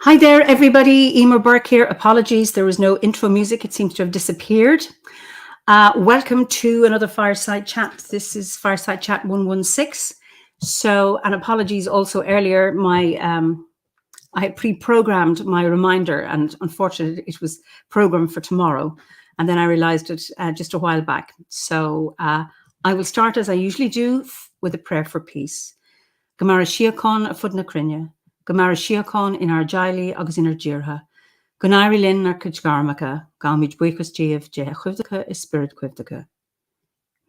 Hi there, everybody. Eimear Burke here. Apologies, there was no intro music. It seems to have disappeared. Welcome to another Fireside Chat. This is Fireside Chat 116. And apologies also earlier, I had pre-programmed my reminder, and unfortunately it was programmed for tomorrow. And then I realized it just a while back. I will start as I usually do with a prayer for peace. Gamara Shiakon a Fudna Krinya. Gamara Shiakon in our Jaili agus in our Jirha. Gunari Lin ar Kajgarmaka, Galmij Buikas Jeev, Jeha Quivdaka is Spirit Quivdaka.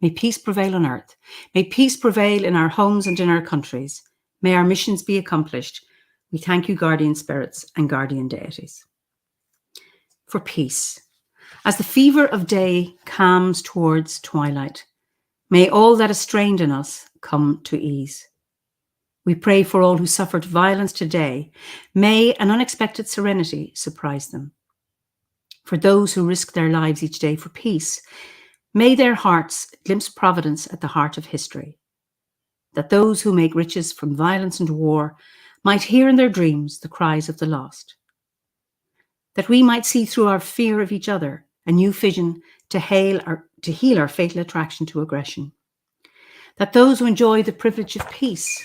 May peace prevail on earth. May peace prevail in our homes and in our countries. May our missions be accomplished. We thank you, guardian spirits and guardian deities. For peace. As the fever of day calms towards twilight, may all that is strained in us come to ease. We pray for all who suffered violence today. May an unexpected serenity surprise them. For those who risk their lives each day for peace, may their hearts glimpse providence at the heart of history. That those who make riches from violence and war might hear in their dreams the cries of the lost. That we might see through our fear of each other a new vision to heal our fatal attraction to aggression. That those who enjoy the privilege of peace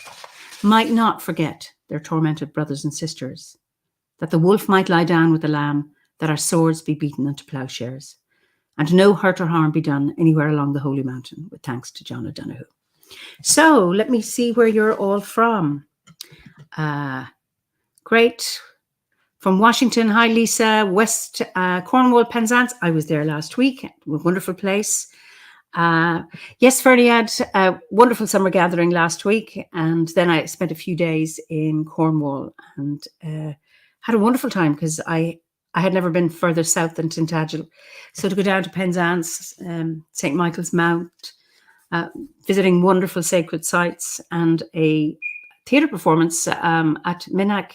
might not forget their tormented brothers and sisters, that the wolf might lie down with the lamb, that our swords be beaten into plowshares, and no hurt or harm be done anywhere along the Holy Mountain, with thanks to John O'Donoghue. So let me see where you're all from. Great. From Washington, hi Lisa, West Cornwall, Penzance. I was there last week, a wonderful place. Yes, Fernie had a wonderful summer gathering last week, and then I spent a few days in Cornwall and had a wonderful time because I had never been further south than Tintagel. So to go down to Penzance, St. Michael's Mount, visiting wonderful sacred sites, and a theatre performance at Minack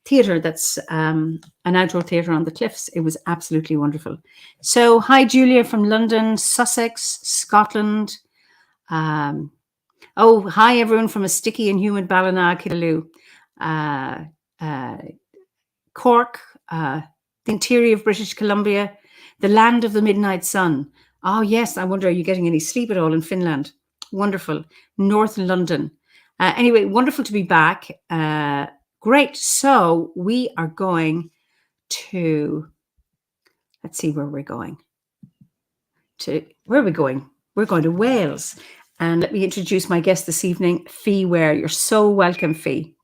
Theatre, that's an outdoor theatre on the cliffs. It was absolutely wonderful. So hi Julia from London, Sussex, Scotland. Hi everyone from a sticky and humid Ballina, Kidaloo, Cork, the interior of British Columbia, the land of the midnight sun. Oh yes, I wonder, are you getting any sleep at all in Finland? Wonderful. North London. Anyway, wonderful to be back. Great. So we are going to, let's see where we're going. Where are we going? We're going to Wales. And let me introduce my guest this evening, Fee Ware. You're so welcome, Fee.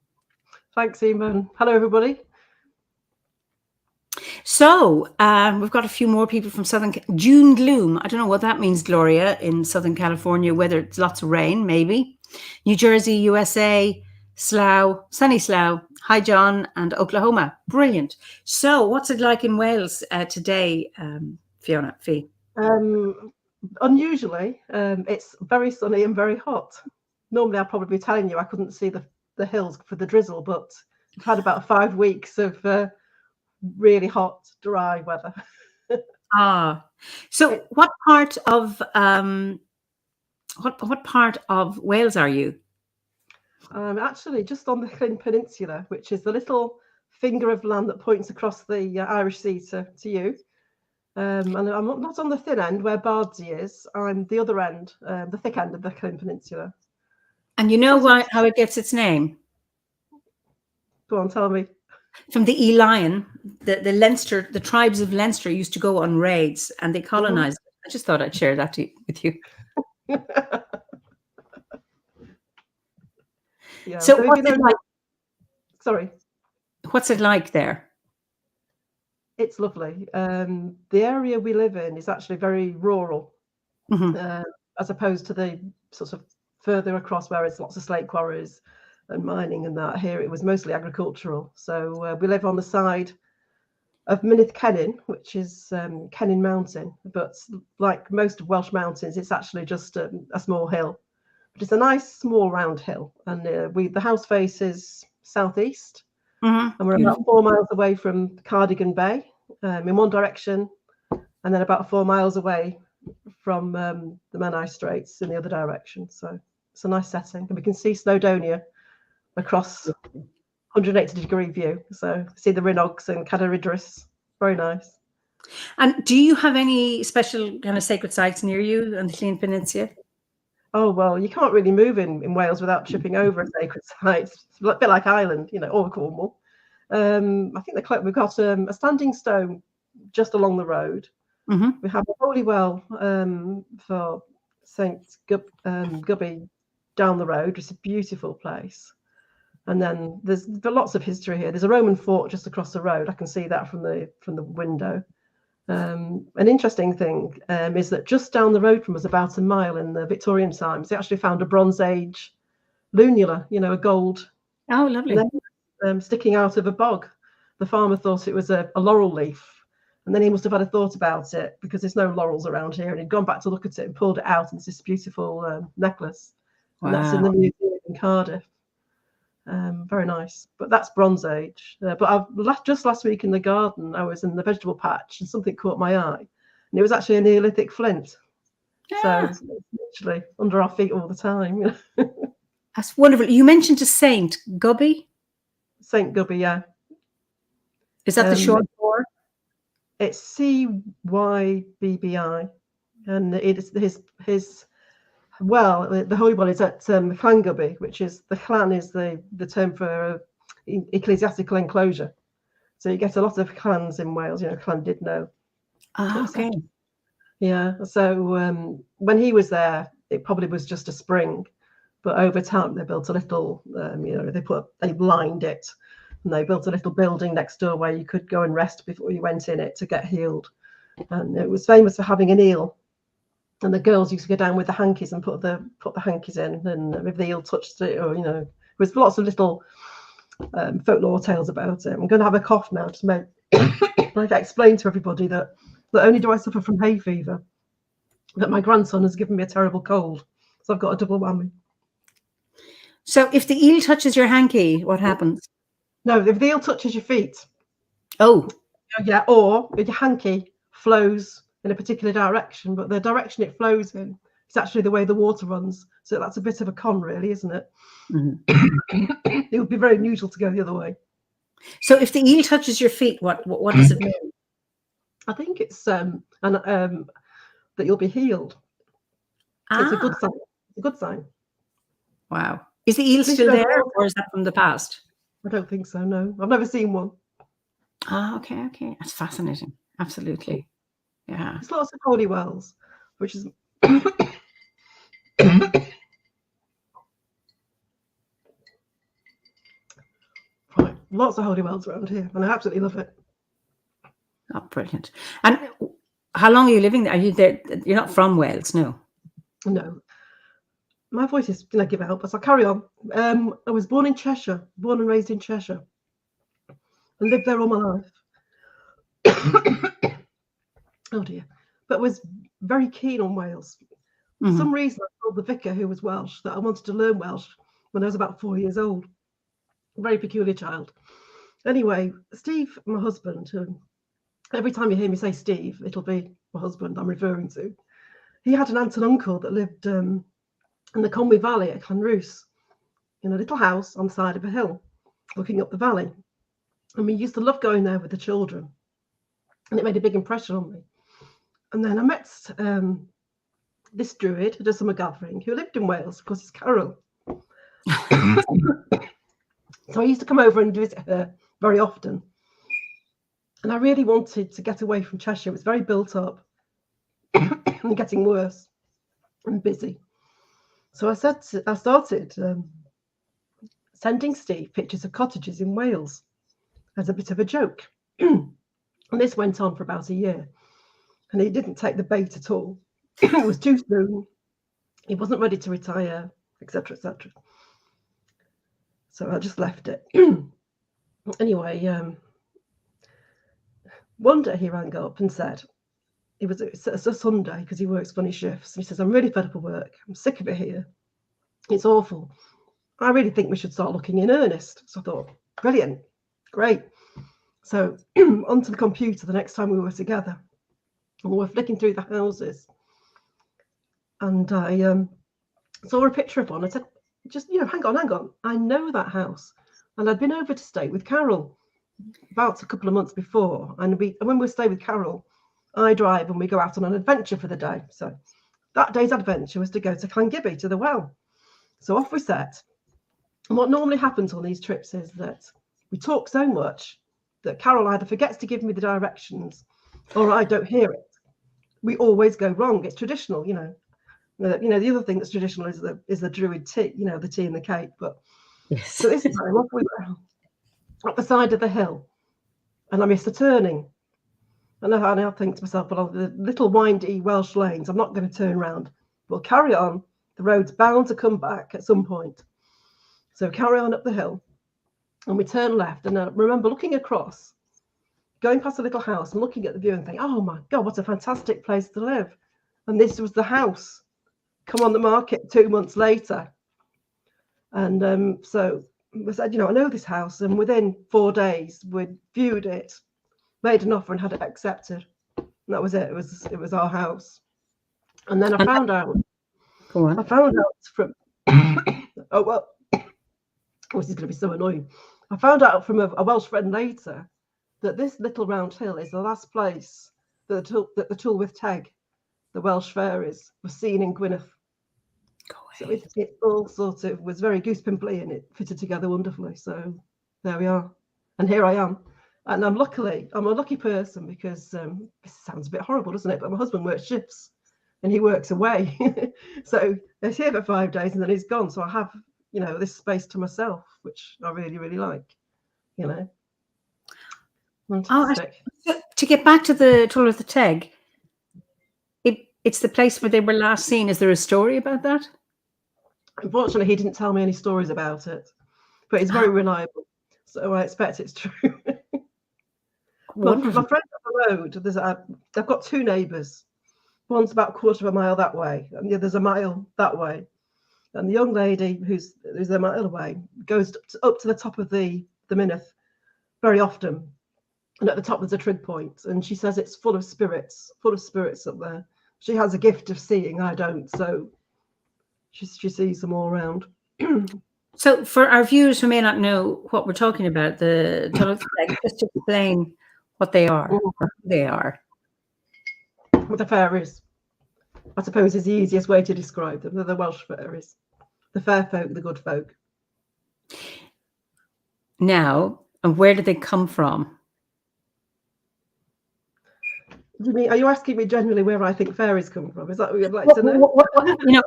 Thanks, Eamon. Hello, everybody. So we've got a few more people from June gloom. I don't know what that means, Gloria, in Southern California, whether it's lots of rain, maybe. New Jersey, USA, Slough, sunny Slough, hi John, and Oklahoma. Brilliant. So what's it like in Wales today, Fiona, Fee? Unusually, it's very sunny and very hot. Normally I'd probably be telling you I couldn't see the hills for the drizzle, but I've had about 5 weeks of really hot, dry weather. So what part of what part of Wales are you? Actually just on the Llyn Peninsula, which is the little finger of land that points across the Irish Sea to you. And I'm not on the thin end where Bardsey is. I'm the other end, the thick end of the Llyn Peninsula. And you know how it gets its name? Go on, tell me. From the E-Lion, the Leinster, the tribes of Leinster used to go on raids and they colonized. I just thought I'd share that with you. Yeah. So what's it like? Sorry. What's it like there? It's lovely. The area we live in is actually very rural, as opposed to the sort of further across where it's lots of slate quarries and mining and that. Here it was mostly agricultural. So we live on the side of Mynydd Cennin, which is Cennin Mountain. But like most Welsh mountains, it's actually just a small hill. But it's a nice small round hill, and the house faces southeast, and we're about 4 miles away from Cardigan Bay in one direction, and then about 4 miles away from the Menai Straits in the other direction. So it's a nice setting, and we can see Snowdonia across 180-degree view. So see the Rhinogs and Cadaridris. Very nice. And do you have any special kind of sacred sites near you on the Llŷn Peninsula? Oh, well, you can't really move in Wales without tripping over a sacred site. It's a bit like Ireland, or Cornwall. I think we've got a standing stone just along the road. Mm-hmm. We have a holy well for Saint Gubby down the road. It's a beautiful place. And then there's lots of history here. There's a Roman fort just across the road. I can see that from the window. An interesting thing is that just down the road from us, about a mile in the Victorian times, they actually found a Bronze Age lunula, a gold Oh, lovely. sticking out of a bog. The farmer thought it was a laurel leaf, and then he must have had a thought about it because there's no laurels around here, and he'd gone back to look at it and pulled it out, and it's this beautiful necklace. Wow. And that's in the museum in Cardiff. Very nice, but that's Bronze Age. But just last week in the garden, I was in the vegetable patch and something caught my eye, and it was actually a Neolithic flint. So it's literally under our feet all the time. That's wonderful. You mentioned a Saint Gubby. Saint Gubby, yeah. Is that the short for? It's Cybbi, and it is his. Well, the holy one is at Clan Gubby, which is the clan is the term for ecclesiastical enclosure. So you get a lot of clans in Wales. Clan did know. Okay. Yeah. So when he was there, it probably was just a spring, but over time they built a little. They lined it, and they built a little building next door where you could go and rest before you went in it to get healed. And it was famous for having an eel. And the girls used to go down with the hankies and put the hankies in, and if the eel touched it, or there was lots of little folklore tales about it. I'm going to have a cough now, just like I explained to everybody that not only do I suffer from hay fever, that my grandson has given me a terrible cold, so I've got a double whammy. So if the eel touches your hanky, what happens? No, if the eel touches your feet. Oh. Yeah, or if your hanky flows in a particular direction, but the direction it flows in is actually the way the water runs. So that's a bit of a con, really, isn't it? Mm-hmm. It would be very unusual to go the other way. So if the eel touches your feet, what does it mean? I think it's that you'll be healed. It's a good sign. It's a good sign. Wow. Is the eel still there, or is that from the past? I don't think so, no. I've never seen one. Okay. That's fascinating. Absolutely. Yeah. There's lots of holy wells, which is right. Lots of holy wells around here, and I absolutely love it. Oh, brilliant. And how long are you living there? Are you there? You're not from Wales, no? No. My voice is going to give out, but I'll carry on. I was born in Cheshire, born and raised in Cheshire, and lived there all my life. Oh dear. But was very keen on Wales. For some reason, I told the vicar, who was Welsh, that I wanted to learn Welsh when I was about 4 years old. A very peculiar child. Anyway, Steve, my husband, every time you hear me say Steve, it'll be my husband I'm referring to. He had an aunt and uncle that lived in the Conwy Valley at Llanrwst, in a little house on the side of a hill, looking up the valley. And we used to love going there with the children. And it made a big impression on me. And then I met this druid at a summer gathering who lived in Wales, of course, it's Carol. So I used to come over and visit her very often. And I really wanted to get away from Cheshire. It was very built up and getting worse and busy. So I started sending Steve pictures of cottages in Wales as a bit of a joke. And this went on for about a year. And he didn't take the bait at all. It was too soon. He wasn't ready to retire, etc., etc. So I just left it. Anyway, one day he rang up and said, it's a Sunday because he works funny shifts. And he says, I'm really fed up of work. I'm sick of it here. It's awful. I really think we should start looking in earnest. So I thought, brilliant, great. So onto the computer the next time we were together. And we were flicking through the houses. And I saw a picture of one. I said, just, hang on. I know that house. And I'd been over to stay with Carol about a couple of months before. And when we stay with Carol, I drive and we go out on an adventure for the day. So that day's adventure was to go to Llangibby, to the well. So off we set. And what normally happens on these trips is that we talk so much that Carol either forgets to give me the directions or I don't hear it. We always go wrong. It's traditional, the other thing that's traditional is the Druid tea, the tea and the cake. But Yes. so this time off we go up the side of the hill, and I missed a turning. And I think to myself, well, the little windy Welsh lanes, I'm not going to turn around. We'll carry on. The road's bound to come back at some point. So carry on up the hill, and we turn left. And I remember looking across, going past a little house and looking at the view and thinking, oh my God, what a fantastic place to live. And this was the house come on the market 2 months later. And so I said, I know this house. And within 4 days, we'd viewed it, made an offer and had it accepted. And that was it. It was our house. And then I found out. Go on. I found out from oh well, this is going to be so annoying. I found out from a Welsh friend later that this little round hill is the last place that the Tylwyth Teg, the Welsh fairies, were seen in Gwynedd. So it all sort of was very goosepimply and it fitted together wonderfully. So there we are. And here I am. And I'm a lucky person because this sounds a bit horrible, doesn't it? But my husband works shifts and he works away. So he's here for 5 days and then he's gone. So I have, this space to myself, which I really, really like, Fantastic. To get back to the Tylwyth Teg, it's the place where they were last seen. Is there a story about that? Unfortunately, he didn't tell me any stories about it, but it's very reliable. So I expect it's true. My friend up the road, I've got 2 neighbours. One's about a quarter of a mile that way, and the other's a mile that way. And the young lady who's a mile away goes up to the top of the Mynydd very often. And at the top there's a trig point, and she says it's full of spirits up there. She has a gift of seeing, I don't, so she sees them all around. So for our viewers who may not know what we're talking about, the Tylwyth Teg, just to explain what they are. Or who they are. Well, the fairies, I suppose, is the easiest way to describe them. They're the Welsh fairies, the fair folk, the good folk. Now, and where did they come from? Do you mean, are you asking me generally where I think fairies come from? Is that what you'd like to know?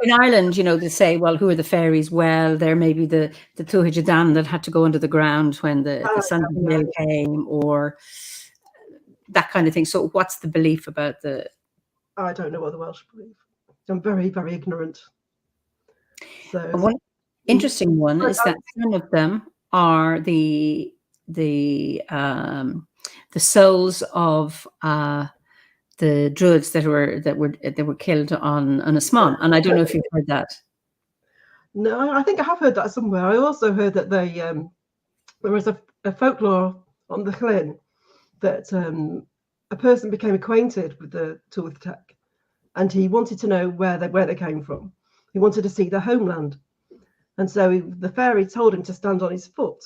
In Ireland, they say, well, who are the fairies? Well, they're maybe the Tuatha Dan that had to go under the ground when the Sons of Mill came, or that kind of thing. So what's the belief about the... I don't know what the Welsh believe. I'm very, very ignorant. So one interesting one is that some of them are the souls of the Druids that were killed on Ysmon, and I don't know if you've heard that. No, I think I have heard that somewhere. I also heard that there was a folklore on the Llyn that a person became acquainted with the Tylwyth Teg, and he wanted to know where they came from. He wanted to see their homeland, and so the fairy told him to stand on his foot.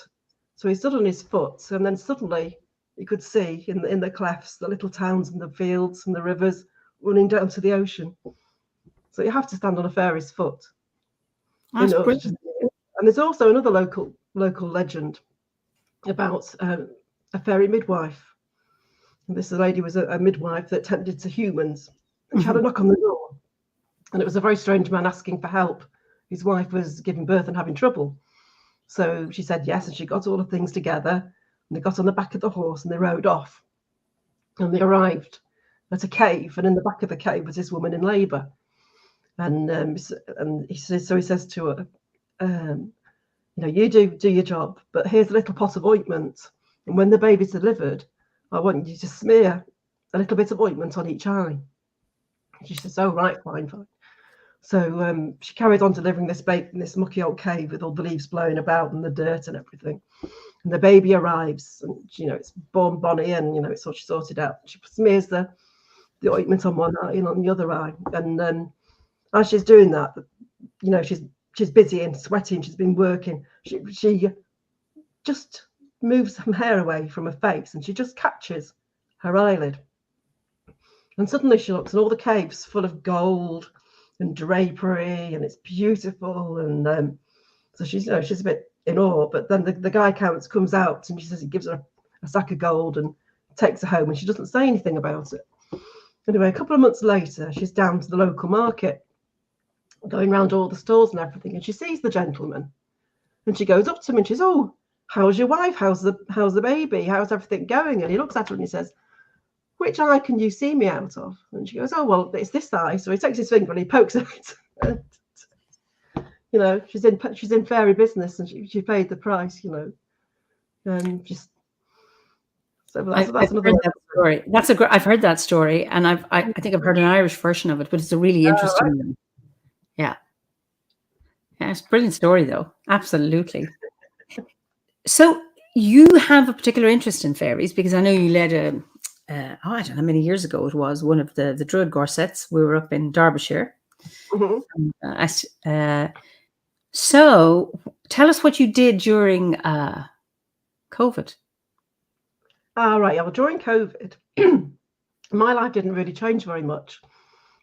So he stood on his foot, and then suddenly you could see in the clefts the little towns and the fields and the rivers running down to the ocean. So you have to stand on a fairy's foot. That's brilliant. And there's also another local legend about a fairy midwife. And this lady was a midwife that tended to humans. And she had a knock on the door. And it was a very strange man asking for help. His wife was giving birth and having trouble. So she said yes, and she got all the things together. And they got on the back of the horse and they rode off. And they arrived at a cave, and in the back of the cave was this woman in labour. And he says to her, you do your job, but here's a little pot of ointment. And when the baby's delivered, I want you to smear a little bit of ointment on each eye. She says, oh, right, fine. So she carried on delivering this baby in this mucky old cave with all the leaves blowing about and the dirt and everything. And the baby arrives, and it's born bonny, and it's all she sorted out. She smears the ointment on one eye and on the other eye, and as she's doing that, she's busy and sweating. She's been working. She just moves some hair away from her face, and she just catches her eyelid. And suddenly she looks, and all the cave's full of gold and drapery, and it's beautiful. And so she's a bit in awe. But then the guy comes out, and she says he gives her a sack of gold and takes her home, and she doesn't say anything about it. Anyway, a couple of months later, she's down to the local market, going around all the stores and everything, and she sees the gentleman, and she goes up to him and she says, "Oh, how's your wife? How's the baby? How's everything going?" And he looks at her and he says, "Which eye can you see me out of?" And she goes, "Oh, well, it's this eye." So he takes his finger and he pokes at it. You know, she's in fairy business, and she paid the price. You know, and just so that's another that story. I've heard that story, and I think I've heard an Irish version of it, but it's a really interesting one. Yeah, it's a brilliant story, though. Absolutely. So you have a particular interest in fairies, because I know you led I don't know how many years ago it was, one of the Druid Gorsets. We were up in Derbyshire. So tell us what you did during COVID. Right. Well, during COVID, my life didn't really change very much,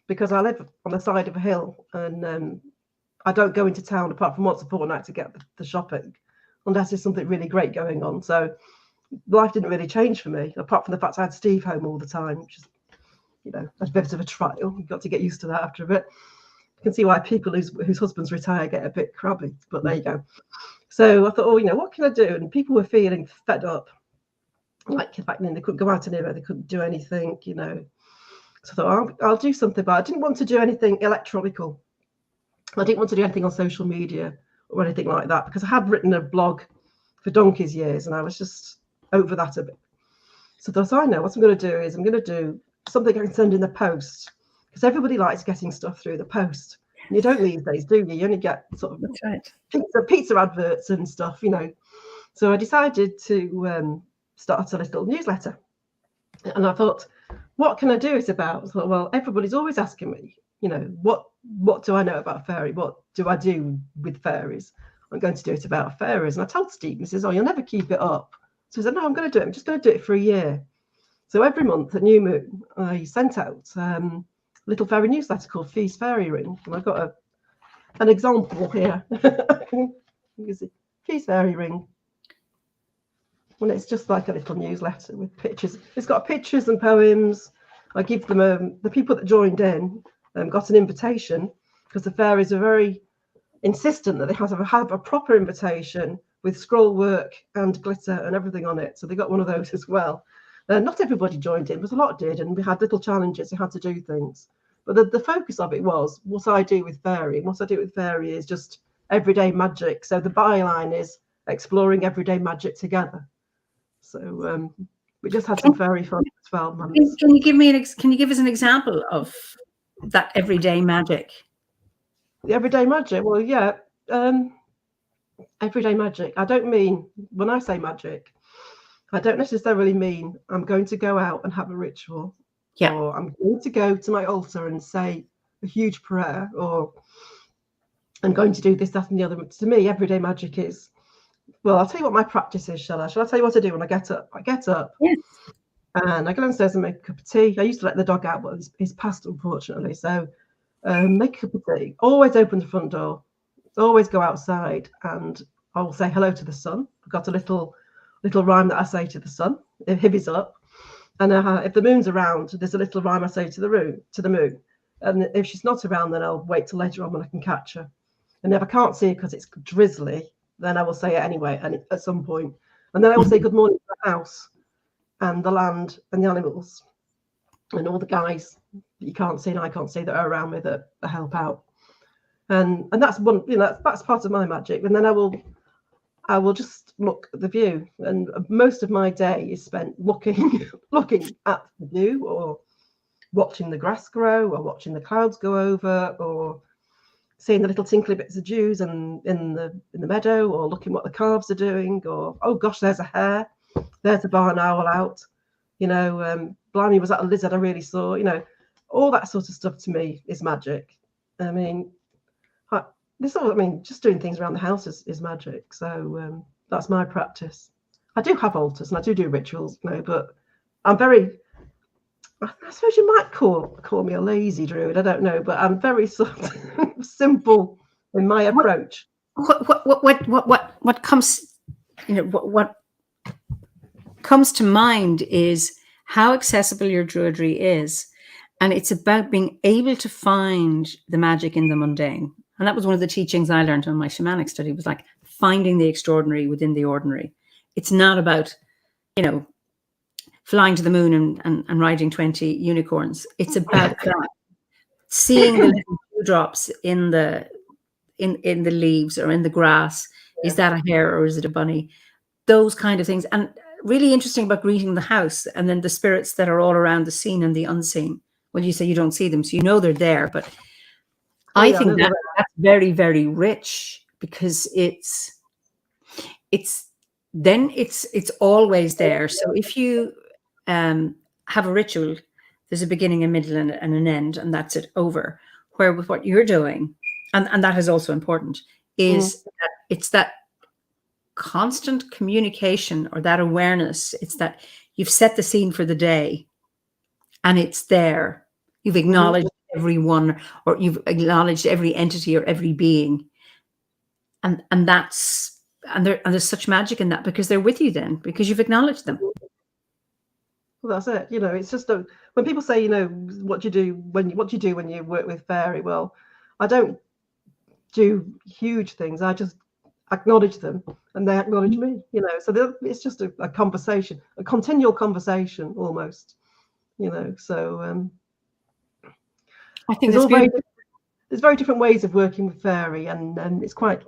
because I live on the side of a hill, and I don't go into town apart from once a fortnight to get the shopping, unless there's something really great going on. So life didn't really change for me, apart from the fact I had Steve home all the time, which is, you know, a bit of a trial. You've got to get used to that after a bit. You can see why people whose husbands retire get a bit crabby, but there you go. So I thought, oh, you know, what can I do? And people were feeling fed up. Like back then, they couldn't go out anywhere, they couldn't do anything, you know. So I thought, I'll do something, but I didn't want to do anything electronical. I didn't want to do anything on social media or anything like that, because I had written a blog for donkey's years, and I was just over that a bit. So I thought, I know what I'm going to do is I'm going to do something I can send in the post, because everybody likes getting stuff through the post. And you don't these days, do you? You only get sort of pizza adverts and stuff, you know. So I decided to start a little newsletter, and I thought, what can I do it about? I thought, well, everybody's always asking me, you know, what do I know about fairy? What do I do with fairies? I'm going to do it about fairies. And I told Steve, he says, "Oh, you'll never keep it up." So I said, "No, I'm going to do it. I'm just going to do it for a year." So every month at New Moon, I sent out a little fairy newsletter called Fee's Fairy Ring. And I've got an example here. You can see Fee's Fairy Ring. And it's just like a little newsletter with pictures. It's got pictures and poems. I give them, the people that joined in got an invitation, because the fairies are very insistent that they have a proper invitation with scroll work and glitter and everything on it. So they got one of those as well. Not everybody joined in, but a lot did. And we had little challenges. We had to do things. But the focus of it was what I do with fairy. And what I do with fairy is just everyday magic. So the byline is exploring everyday magic together. So we just had some very fun 12 months. Can you give us an example of that everyday magic? The everyday magic? Well, yeah. Everyday magic. I don't mean, when I say magic, I don't necessarily mean I'm going to go out and have a ritual, or I'm going to go to my altar and say a huge prayer, or I'm going to do this, that, and the other. To me, everyday magic is, well, I'll tell you what my practice is, shall I? Shall I tell you what I do when I get up? I get up, and I go downstairs and make a cup of tea. I used to let the dog out, but he's passed, unfortunately. So make a cup of tea. Always open the front door. Always go outside, and I'll say hello to the sun. I've got a little rhyme that I say to the sun if he's up, and if the moon's around, there's a little rhyme I say to the moon. And if she's not around, then I'll wait till later on when I can catch her. And if I can't see her because it's drizzly, then I will say it anyway, and at some point. And then I will say good morning to the house and the land and the animals and all the guys that you can't see and I can't see that are around me that help out. And that's one, you know, that's part of my magic. And then I will just look at the view. And most of my day is spent looking at the view, or watching the grass grow, or watching the clouds go over, or seeing the little tinkly bits of dews in the meadow, or looking what the calves are doing, or, oh gosh, there's a hare, there's a barn owl out, you know, blimey, was that a lizard I really saw? You know, all that sort of stuff to me is magic. I mean, just doing things around the house is magic. So That's my practice. I do have altars and I do rituals, but I'm very, I suppose you might call me a lazy druid. I don't know, but I'm very sort of simple in my approach. What comes, what comes to mind is how accessible your druidry is. And it's about being able to find the magic in the mundane. And that was one of the teachings I learned on my shamanic study, was like finding the extraordinary within the ordinary. It's not about, flying to the moon and riding 20 unicorns. It's about that. Seeing the little dewdrops in the leaves or in the grass. Is that a hare or is it a bunny? Those kind of things. And really interesting about greeting the house and then the spirits that are all around the seen and the unseen. Well, you say you don't see them, so you know they're there. But I think that's very, very rich, because it's always there. So if you have a ritual, there's a beginning, a middle, and an end, and that's it, over. Where with what you're doing, and that is also important, is that it's that constant communication or that awareness. It's that you've set the scene for the day and it's there. You've acknowledged everyone, or you've acknowledged every entity or every being. And there's such magic in that, because they're with you then, because you've acknowledged them. Well, that's it. It's just when people say, what do you do when you work with fairy? Well, I don't do huge things. I just acknowledge them and they acknowledge me, so it's just a conversation, a continual conversation almost, so I think there's very different ways of working with fairy, and it's quite,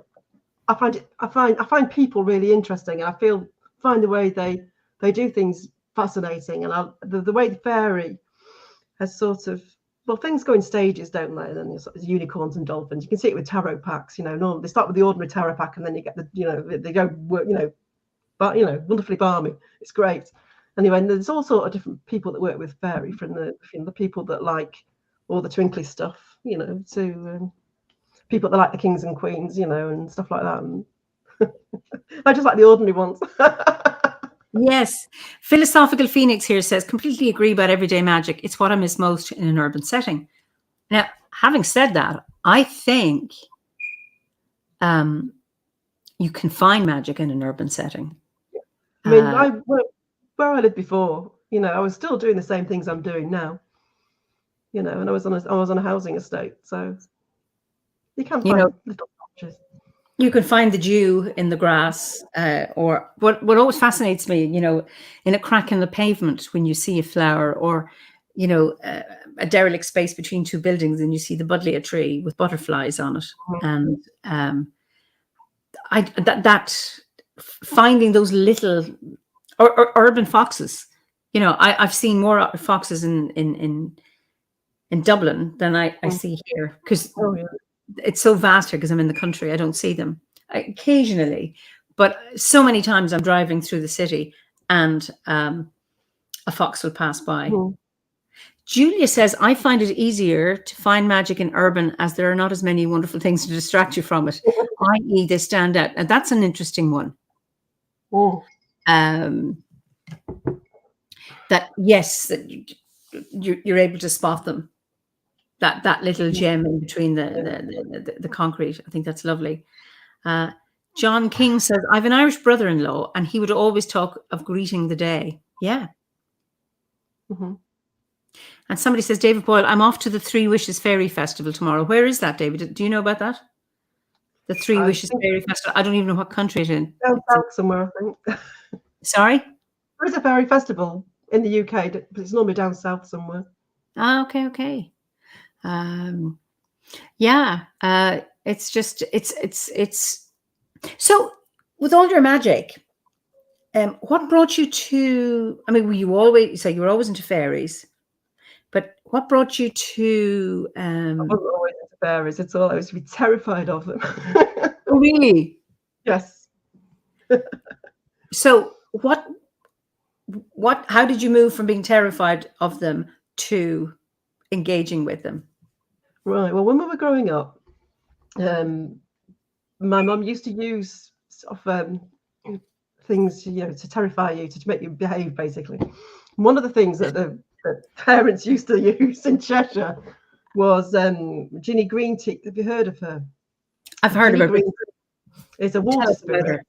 I find people really interesting, and I find the way they do things fascinating, and the way the fairy has sort of, well, things go in stages, don't they? And then there's unicorns and dolphins. You can see it with tarot packs. Normally they start with the ordinary tarot pack, and then you get they go work, but wonderfully balmy. It's great. Anyway, and there's all sort of different people that work with fairy, from the people that like all the twinkly stuff, to people that like the kings and queens, and stuff like that. And I just like the ordinary ones. Yes. Philosophical Phoenix here says, completely agree about everyday magic. It's what I miss most in an urban setting. Now, having said that, I think you can find magic in an urban setting. I mean, where I lived before, I was still doing the same things I'm doing now. And I was on a housing estate, so you can find little touches. You can find the dew in the grass, or what always fascinates me, in a crack in the pavement when you see a flower, or, a derelict space between two buildings and you see the buddleia tree with butterflies on it. And that finding those little or urban foxes, I've seen more foxes in Dublin than I see here, because it's so vast here, because I'm in the country. I don't see them occasionally, but so many times I'm driving through the city and a fox will pass by. Julia says, I find it easier to find magic in urban, as there are not as many wonderful things to distract you from it, i.e. they stand out. And that's an interesting one. That, yes, that you're able to spot them. That little gem in between the concrete. I think that's lovely. John King says, I have an Irish brother-in-law and he would always talk of greeting the day. Yeah. And somebody says, David Boyle, I'm off to the Three Wishes Fairy Festival tomorrow. Where is that, David? Do you know about that? The Three Wishes Fairy Festival. I don't even know what country it's in. Down south somewhere, I think. Sorry? There is a fairy festival in the UK, but it's normally down south somewhere. Okay. It's just, it's so with all your magic, what brought you to, I mean, you were always into fairies, but what brought you to I wasn't always into fairies at all. I used to be terrified of them. Oh, really? Yes. So how did you move from being terrified of them to engaging with them? Right. Well, when we were growing up, my mum used to use sort of things, to terrify you, to make you behave, basically. One of the things that the parents used to use in Cheshire was Ginny Greenteeth. Have you heard of her? I've heard Ginny of her. Is a water spirit.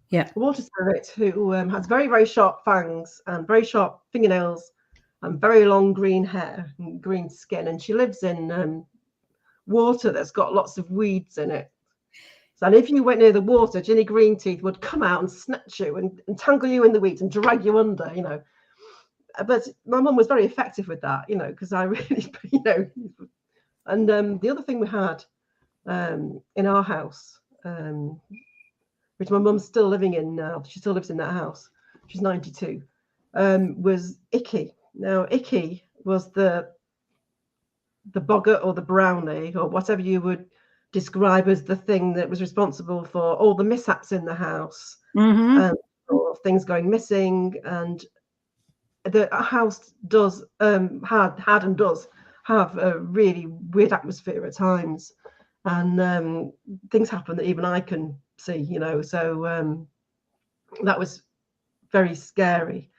Yeah. A water spirit who has very, very sharp fangs and very sharp fingernails and very long green hair and green skin. And she lives in water that's got lots of weeds in it. So if you went near the water, Ginny Greenteeth would come out and snatch you and tangle you in the weeds and drag you under, But my mum was very effective with that, because I really, And the other thing we had in our house, which my mum's still living in now, she still lives in that house, she's 92, was Icky. Now, Icky was the boggart or the brownie or whatever you would describe as the thing that was responsible for all the mishaps in the house, or things going missing. And the house does had and does have a really weird atmosphere at times, and things happen that even I can see, so that was very scary.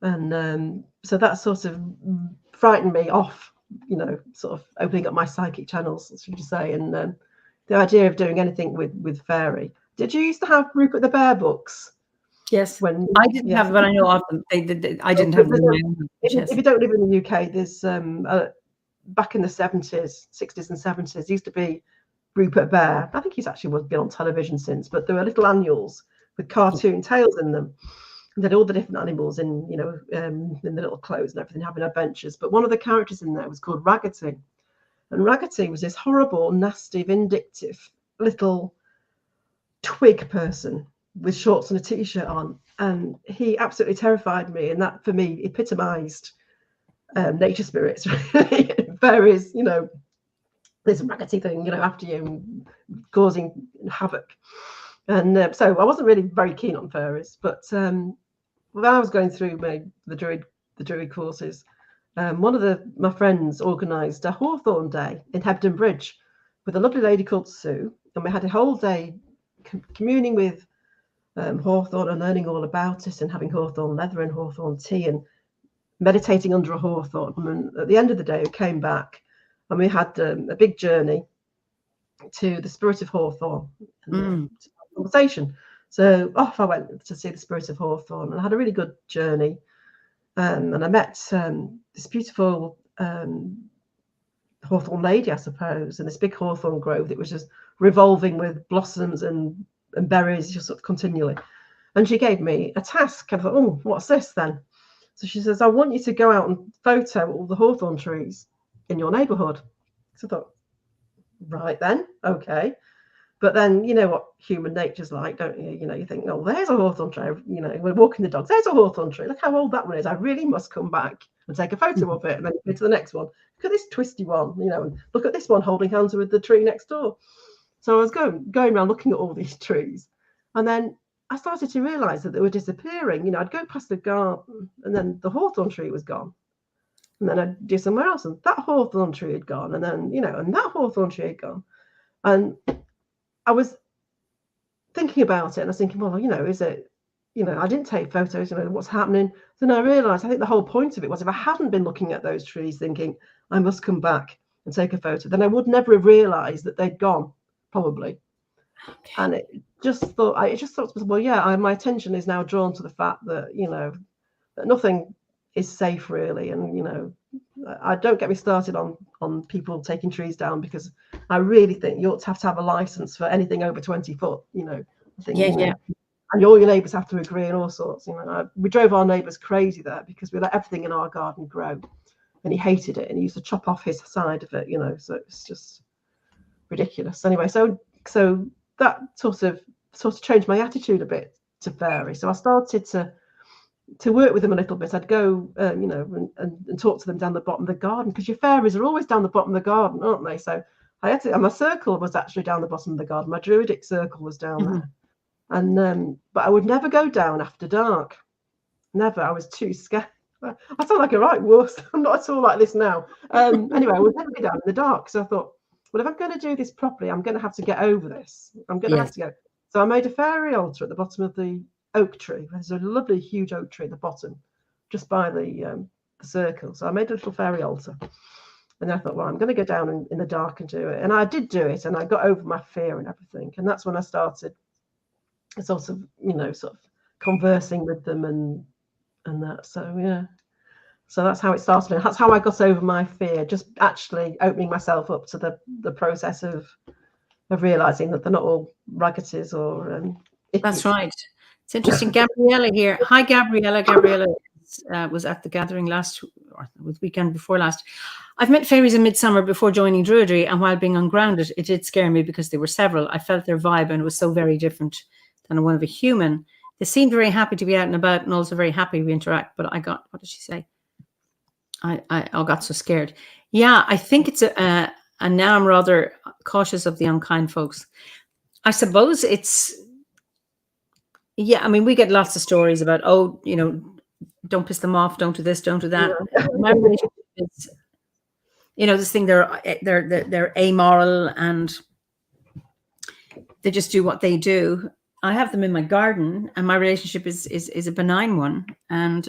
And so that sort of frightened me off, sort of opening up my psychic channels, should you say. And the idea of doing anything with fairy. Did you used to have Rupert the Bear books? Yes. I didn't have, but I know of them. I didn't have them. If you don't live in the UK, there's back in the 70s, 60s and 70s, used to be Rupert Bear. I think he's actually been on television since, but there were little annuals with cartoon tales in them. And then all the different animals in the little clothes and everything having adventures. But one of the characters in there was called Raggedy. And Raggedy was this horrible, nasty, vindictive little twig person with shorts and a t-shirt on. And he absolutely terrified me. And that, for me, epitomised nature spirits. Fairies, this Raggedy thing, after you, causing havoc. And so I wasn't really very keen on fairies. But when I was going through the druid courses, one of my friends organised a Hawthorn Day in Hebden Bridge with a lovely lady called Sue, and we had a whole day communing with hawthorn and learning all about it, and having hawthorn leather and hawthorn tea and meditating under a hawthorn. And at the end of the day, we came back and we had a big journey to the Spirit of Hawthorn and conversation. So off I went to see the Spirit of Hawthorn, and I had a really good journey. And I met this beautiful hawthorn lady, I suppose, in this big hawthorn grove that was just revolving with blossoms and berries just sort of continually. And she gave me a task. I thought, oh, what's this then? So she says, I want you to go out and photo all the hawthorn trees in your neighbourhood. So I thought, right then, okay. But then, you know what human nature's like, don't you? You think, oh, there's a hawthorn tree. We're walking the dogs. There's a hawthorn tree. Look how old that one is. I really must come back and take a photo of it. And then go to the next one. Look at this twisty one, and look at this one holding hands with the tree next door. So I was going around looking at all these trees. And then I started to realise that they were disappearing. I'd go past the garden and then the hawthorn tree was gone. And then I'd do somewhere else and that hawthorn tree had gone. And then, and that hawthorn tree had gone. And I was thinking about it and I was thinking, well, is it, I didn't take photos, what's happening. Then I realised, I think the whole point of it was if I hadn't been looking at those trees thinking, I must come back and take a photo, then I would never have realised that they'd gone, probably. Okay. And I just thought, well, yeah, my attention is now drawn to the fact that, that nothing is safe really. And, I don't get me started on people taking trees down, because I really think you ought to have a license for anything over 20 foot, I think, yeah. And all your neighbours have to agree and all sorts. We drove our neighbours crazy there because we let everything in our garden grow, and he hated it and he used to chop off his side of it, so it's just ridiculous. Anyway, so that sort of changed my attitude a bit to fairy. So I started to work with them a little bit. I'd go, and talk to them down the bottom of the garden, because your fairies are always down the bottom of the garden, aren't they? So I had to, and my circle was actually down the bottom of the garden. My druidic circle was down there. And but I would never go down after dark. Never. I was too scared. I sound like a right wuss. I'm not at all like this now. Anyway, I would never be down in the dark. So I thought, well, if I'm going to do this properly, I'm going to have to get over this. I'm going to have to go. So I made a fairy altar at the bottom of the oak tree. There's a lovely huge oak tree at the bottom, just by the circle. So I made a little fairy altar. And I thought, well, I'm going to go down in the dark and do it. And I did do it, and I got over my fear and everything. And that's when I started sort of, sort of conversing with them and that. So, yeah. So that's how it started. And that's how I got over my fear, just actually opening myself up to the process of realizing that they're not all raggeties or That's right. It's interesting. Gabriella here. Hi, Gabriella. Gabriella was at the gathering or the weekend before last. I've met fairies in midsummer before joining Druidry, and while being ungrounded, it did scare me because there were several. I felt their vibe, and it was so very different than one of a human. They seemed very happy to be out and about, and also very happy we interact. But I got, what did she say? I got so scared. Yeah, I think it's and now I'm rather cautious of the unkind folks. I suppose it's, yeah, I mean, we get lots of stories about, don't piss them off, don't do this, don't do that. Yeah. My relationship is, this thing, they're amoral and they just do what they do. I have them in my garden, and my relationship is a benign one. And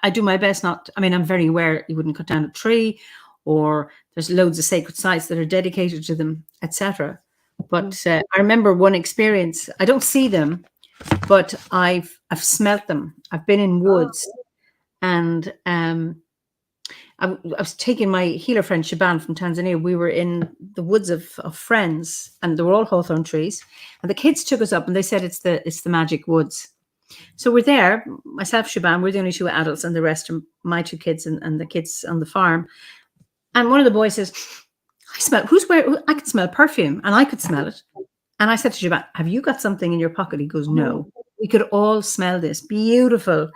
I do my best not, I'm very aware you wouldn't cut down a tree, or there's loads of sacred sites that are dedicated to them, etc. But I remember one experience. I don't see them, but I've smelt them. I've been in woods, and I was taking my healer friend Shaban from Tanzania. We were in the woods of friends, and they were all hawthorn trees. And the kids took us up, and they said it's the magic woods. So we're there, myself, Shaban, we're the only two adults, and the rest are my two kids and the kids on the farm. And one of the boys says, I could smell perfume, and I could smell it. And I said to Shaban, have you got something in your pocket? He goes, no. We could all smell this beautiful,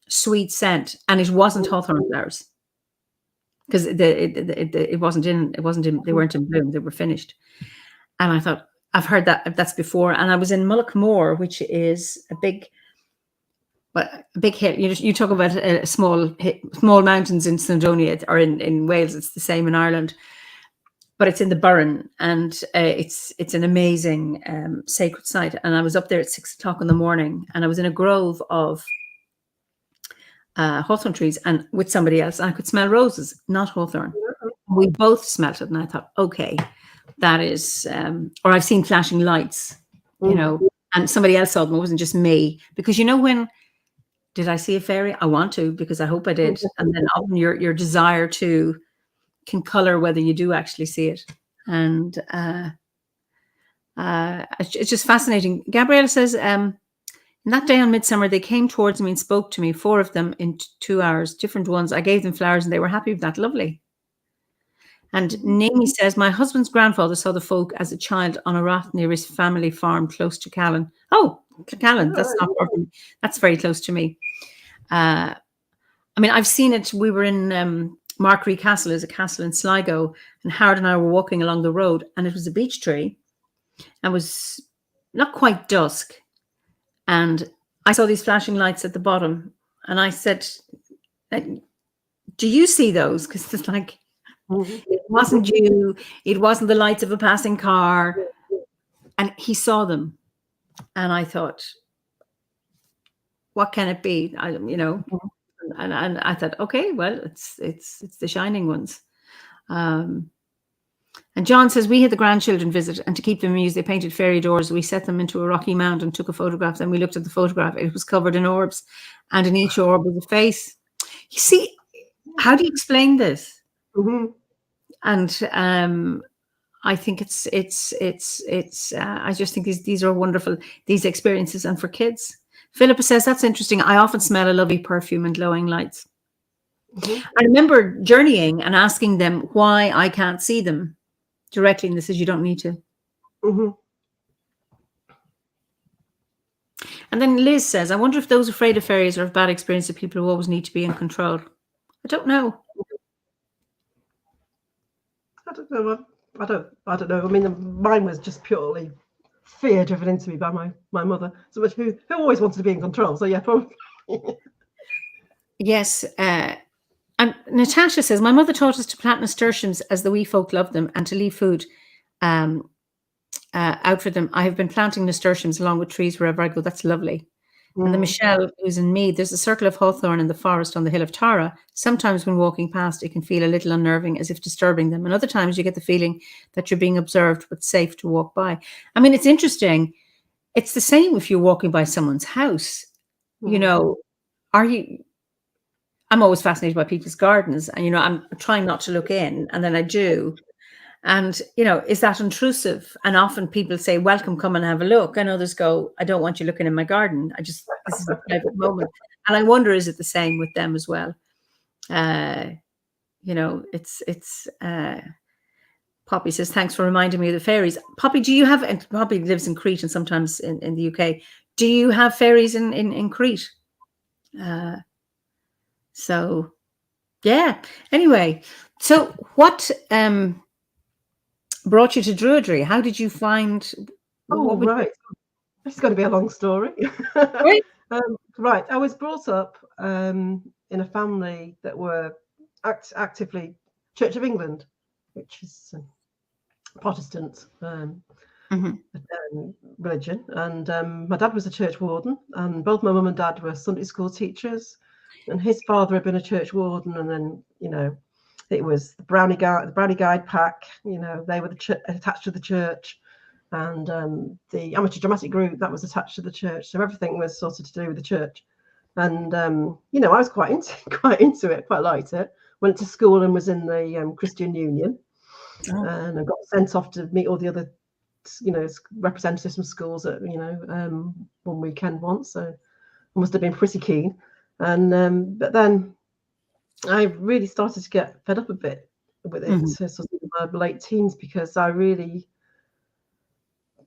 sweet scent. And it wasn't hawthorn flowers, because it wasn't in, they weren't in bloom, they were finished. And I thought, I've heard that's before. And I was in Mullaghmore, which is a big hill. You talk about small mountains in Snowdonia or in Wales. It's the same in Ireland, but it's in the Burren, and it's an amazing sacred site. And I was up there at 6 o'clock in the morning, and I was in a grove of hawthorn trees and with somebody else, and I could smell roses, not hawthorn. We both smelt it, and I thought, okay, that is, or I've seen flashing lights, and somebody else saw them. It wasn't just me, because when did I see a fairy? I want to, because I hope I did. And then often your desire to can color whether you do actually see it. And it's just fascinating. Gabriella says, in that day on midsummer, they came towards me and spoke to me, 4 of them in 2 hours, different ones. I gave them flowers and they were happy with that. Lovely. And Naomi says, my husband's grandfather saw the folk as a child on a rath near his family farm close to Callan. Oh, Callan, that's not problem. That's very close to me. I've seen it. We were in Markery Castle, is a castle in Sligo, and Howard and I were walking along the road, and it was a beech tree, and was not quite dusk, and I saw these flashing lights at the bottom, and I said, do you see those? Because it's like, it wasn't you, it wasn't the lights of a passing car, and he saw them, and I thought, what can it be? And I thought, okay, well, it's the shining ones. And John says, we had the grandchildren visit, and to keep them amused, they painted fairy doors. We set them into a rocky mound and took a photograph. Then we looked at the photograph. It was covered in orbs, and in each orb was a face. You see, how do you explain this? And I think it's I just think these are wonderful, these experiences, and for kids. Philippa says, that's interesting. I often smell a lovely perfume and glowing lights. I remember journeying and asking them why I can't see them directly, and they says, you don't need to. And then Liz says, I wonder if those afraid of fairies or have bad experience of people who always need to be in control. I don't know. I don't know. Mine was just purely fear driven into me by my mother, so much who always wanted to be in control. So yeah, probably. Yes. And Natasha says, my mother taught us to plant nasturtiums as the wee folk loved them, and to leave food out for them. I have been planting nasturtiums along with trees wherever I go. That's lovely. And the Michelle who's in me, there's a circle of hawthorn in the forest on the hill of Tara. Sometimes when walking past, it can feel a little unnerving, as if disturbing them. And other times you get the feeling that you're being observed, but safe to walk by. I mean, it's interesting. It's the same if you're walking by someone's house. You know, I'm always fascinated by people's gardens. And, I'm trying not to look in, and then I do. And, is that intrusive? And often people say, welcome, come and have a look. And others go, I don't want you looking in my garden. This is a private moment. And I wonder, is it the same with them as well? Poppy says, thanks for reminding me of the fairies. Poppy, do you have, and Poppy lives in Crete and sometimes in the UK. Do you have fairies in Crete? So, yeah. Anyway, so what brought you to Druidry? How did you find? Right. This is going to be a long story. Right. Right. I was brought up in a family that were actively Church of England, which is Protestant religion. And my dad was a church warden, and both my mum and dad were Sunday school teachers. And his father had been a church warden, and then it was the Brownie Guide pack. They were attached to the church, and the amateur dramatic group that was attached to the church. So everything was sort of to do with the church. And I was quite into it, quite liked it. Went to school and was in the Christian Union, and I got sent off to meet all the other, representatives from schools at one weekend once. So I must have been pretty keen. And but then I really started to get fed up a bit with it, sort of in my late teens, because I really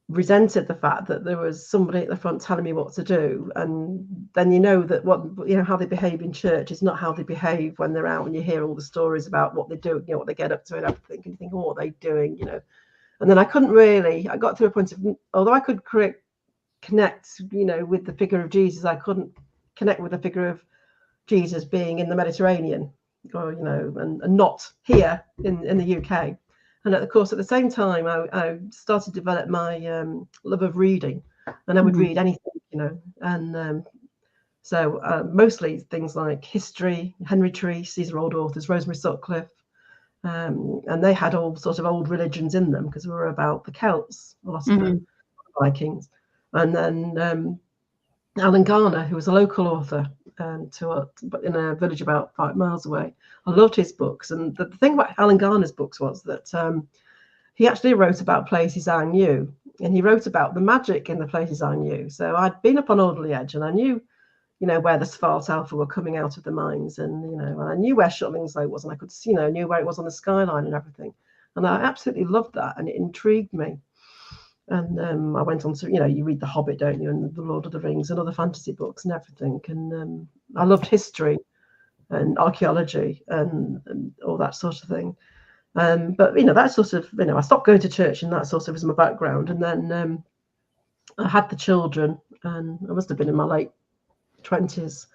resented the fact that there was somebody at the front telling me what to do, and then that how they behave in church is not how they behave when they're out, and you hear all the stories about what they do, what they get up to and everything, and you think, what are they doing, And then I got to a point of, although I could connect, with the figure of Jesus, I couldn't connect with the figure of Jesus being in the Mediterranean, or and not here in the UK. And of course, at the same time, I started to develop my love of reading, and I would read anything, and so mostly things like history, Henry Treece, these are old authors, Rosemary Sutcliffe, and they had all sorts of old religions in them, because we were about the Celts, a lot of the Vikings, and then Alan Garner, who was a local author, but in a village about 5 miles away. I loved his books, and the thing about Alan Garner's books was that he actually wrote about places I knew, and he wrote about the magic in the places I knew. So I'd been up on Alderley Edge, and I knew, where the Sfalt Alpha were coming out of the mines, and I knew where Shutlingslow was, and I could, knew where it was on the skyline and everything, and I absolutely loved that, and it intrigued me. And I went on to, you read The Hobbit, don't you, and The Lord of the Rings and other fantasy books and everything. And I loved history and archaeology and all that sort of thing. But, that sort of, I stopped going to church, and that sort of was my background. And then I had the children, and I must have been in my late 20s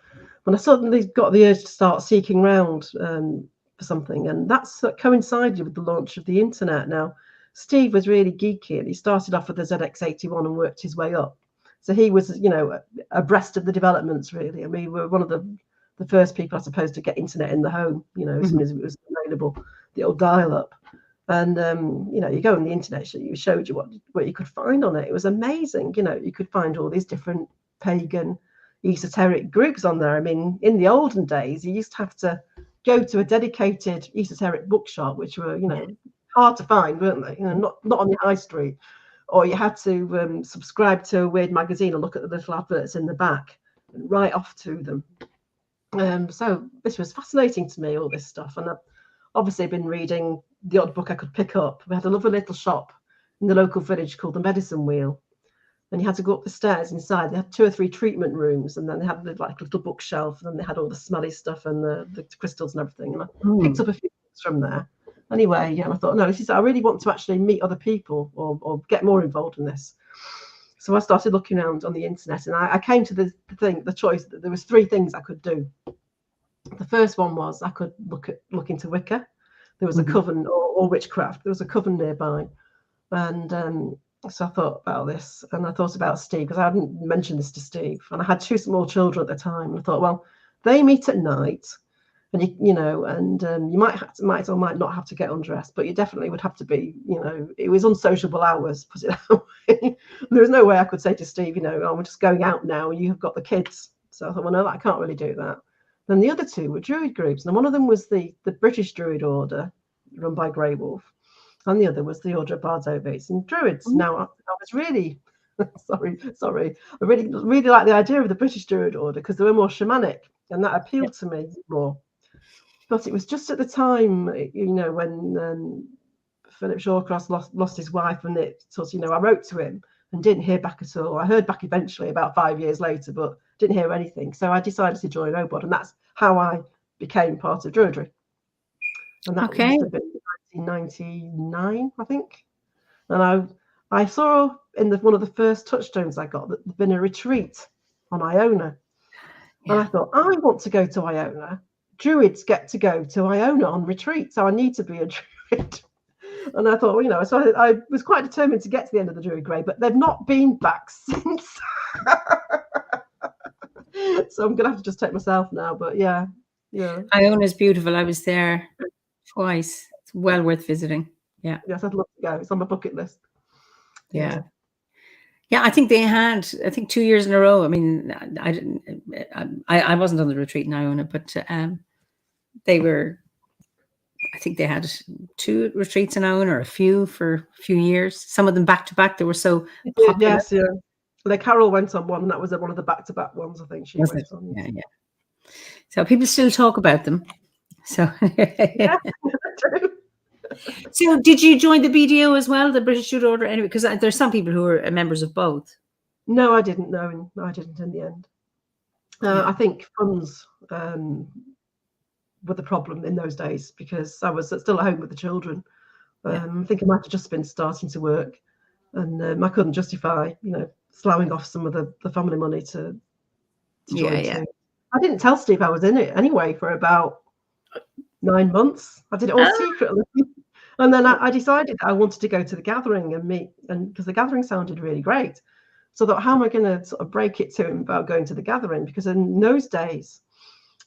when I suddenly got the urge to start seeking around for something. And that's coincided with the launch of the internet. Now, Steve was really geeky, and he started off with the ZX81 and worked his way up. So he was, abreast of the developments, really. And we were one of the first people, I suppose, to get internet in the home, as soon as it was available, the old dial-up. And, you go on the internet, it showed you what you could find on it. It was amazing. You could find all these different pagan, esoteric groups on there. I mean, in the olden days, you used to have to go to a dedicated esoteric bookshop, which were, hard to find, weren't they? Not on the high street, or you had to subscribe to a weird magazine and look at the little adverts in the back and write off to them. So this was fascinating to me, all this stuff, and I've obviously been reading the odd book I could pick up. We had a lovely little shop in the local village called the Medicine Wheel, and you had to go up the stairs inside. They had 2 or 3 treatment rooms, and then they had like a little bookshelf, and then they had all the smelly stuff and the crystals and everything. And I picked up a few books from there. Anyway, I thought, no, I really want to actually meet other people or get more involved in this. So I started looking around on the internet, and I came to the choice that there was 3 things I could do. The first one was I could look into Wicca. There was a coven or witchcraft. There was a coven nearby, and So I thought about this, and I thought about Steve, because I hadn't mentioned this to Steve, and I had 2 small children at the time, and I thought, well, they meet at night, and you know, and you might or might not have to get undressed, but you definitely would have to be, you know, it was unsociable hours, put it that way. There was no way I could say to Steve, you know, oh, we're just going out now, and you have got the kids. So I thought, well, no, I can't really do that. Then the other 2 were Druid groups, and one of them was the British Druid Order, run by Grey Wolf, and the other was the Order of Bards Ovates and Druids. Now, I was really, sorry, I really like the idea of the British Druid Order, because they were more shamanic, and that appealed to me more. But it was just at the time, you know, when Philip Shawcross lost his wife, and it sort of, you know, I wrote to him and didn't hear back at all. I heard back eventually about 5 years later, but didn't hear anything. So I decided to join OBOD, and that's how I became part of Druidry. And that must have been 1999, I think. And I saw in one of the first touchstones I got that there'd been a retreat on Iona. Yeah. And I thought, I want to go to Iona. Druids get to go to Iona on retreat, so I need to be a Druid. And I thought, well, you know, so I was quite determined to get to the end of the Druid Grey, but they've not been back since. So I'm going to have to just take myself now, but yeah. Iona's beautiful. I was there twice. It's well worth visiting. Yeah. Yes, I'd love to go. It's on my bucket list. Yeah. Yeah, I think they had, 2 years in a row. I mean, I wasn't on the retreat in Iona, but they were, I think they had 2 retreats in Iona, or a few for a few years. Some of them back to back. They were so popular. Yes, yeah. Like Carol went on one, and that was one of the back to back ones, I think she went on. Yeah. So people still talk about them. So yeah, true. So did you join the BDO as well, the British Druid Order, anyway? Because there's some people who are members of both. No, I didn't. No, I didn't in the end. I think funds were the problem in those days, because I was still at home with the children. I think I might have just been starting to work, and I couldn't justify, you know, sloughing off some of the family money to join too. I didn't tell Steve I was in it anyway for about 9 months. I did it all secretly. And then I decided I wanted to go to the gathering and meet, and because the gathering sounded really great. So I thought, how am I going to sort of break it to him about going to the gathering? Because in those days,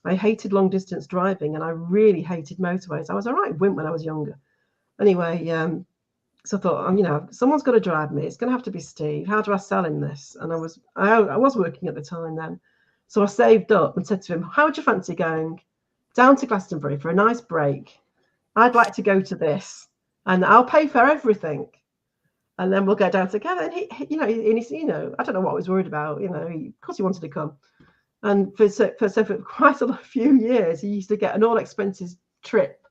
I hated long distance driving, and I really hated motorways. I was a right wimp when I was younger. Anyway, so I thought, you know, someone's got to drive me. It's going to have to be Steve. How do I sell him this? And I was working at the time then. So I saved up and said to him, how would you fancy going down to Glastonbury for a nice break? I'd like to go to this, and I'll pay for everything, and then we'll go down together. And he's, you know, I don't know what I was worried about. You know, of course he wanted to come, and for quite a few years, he used to get an all expenses trip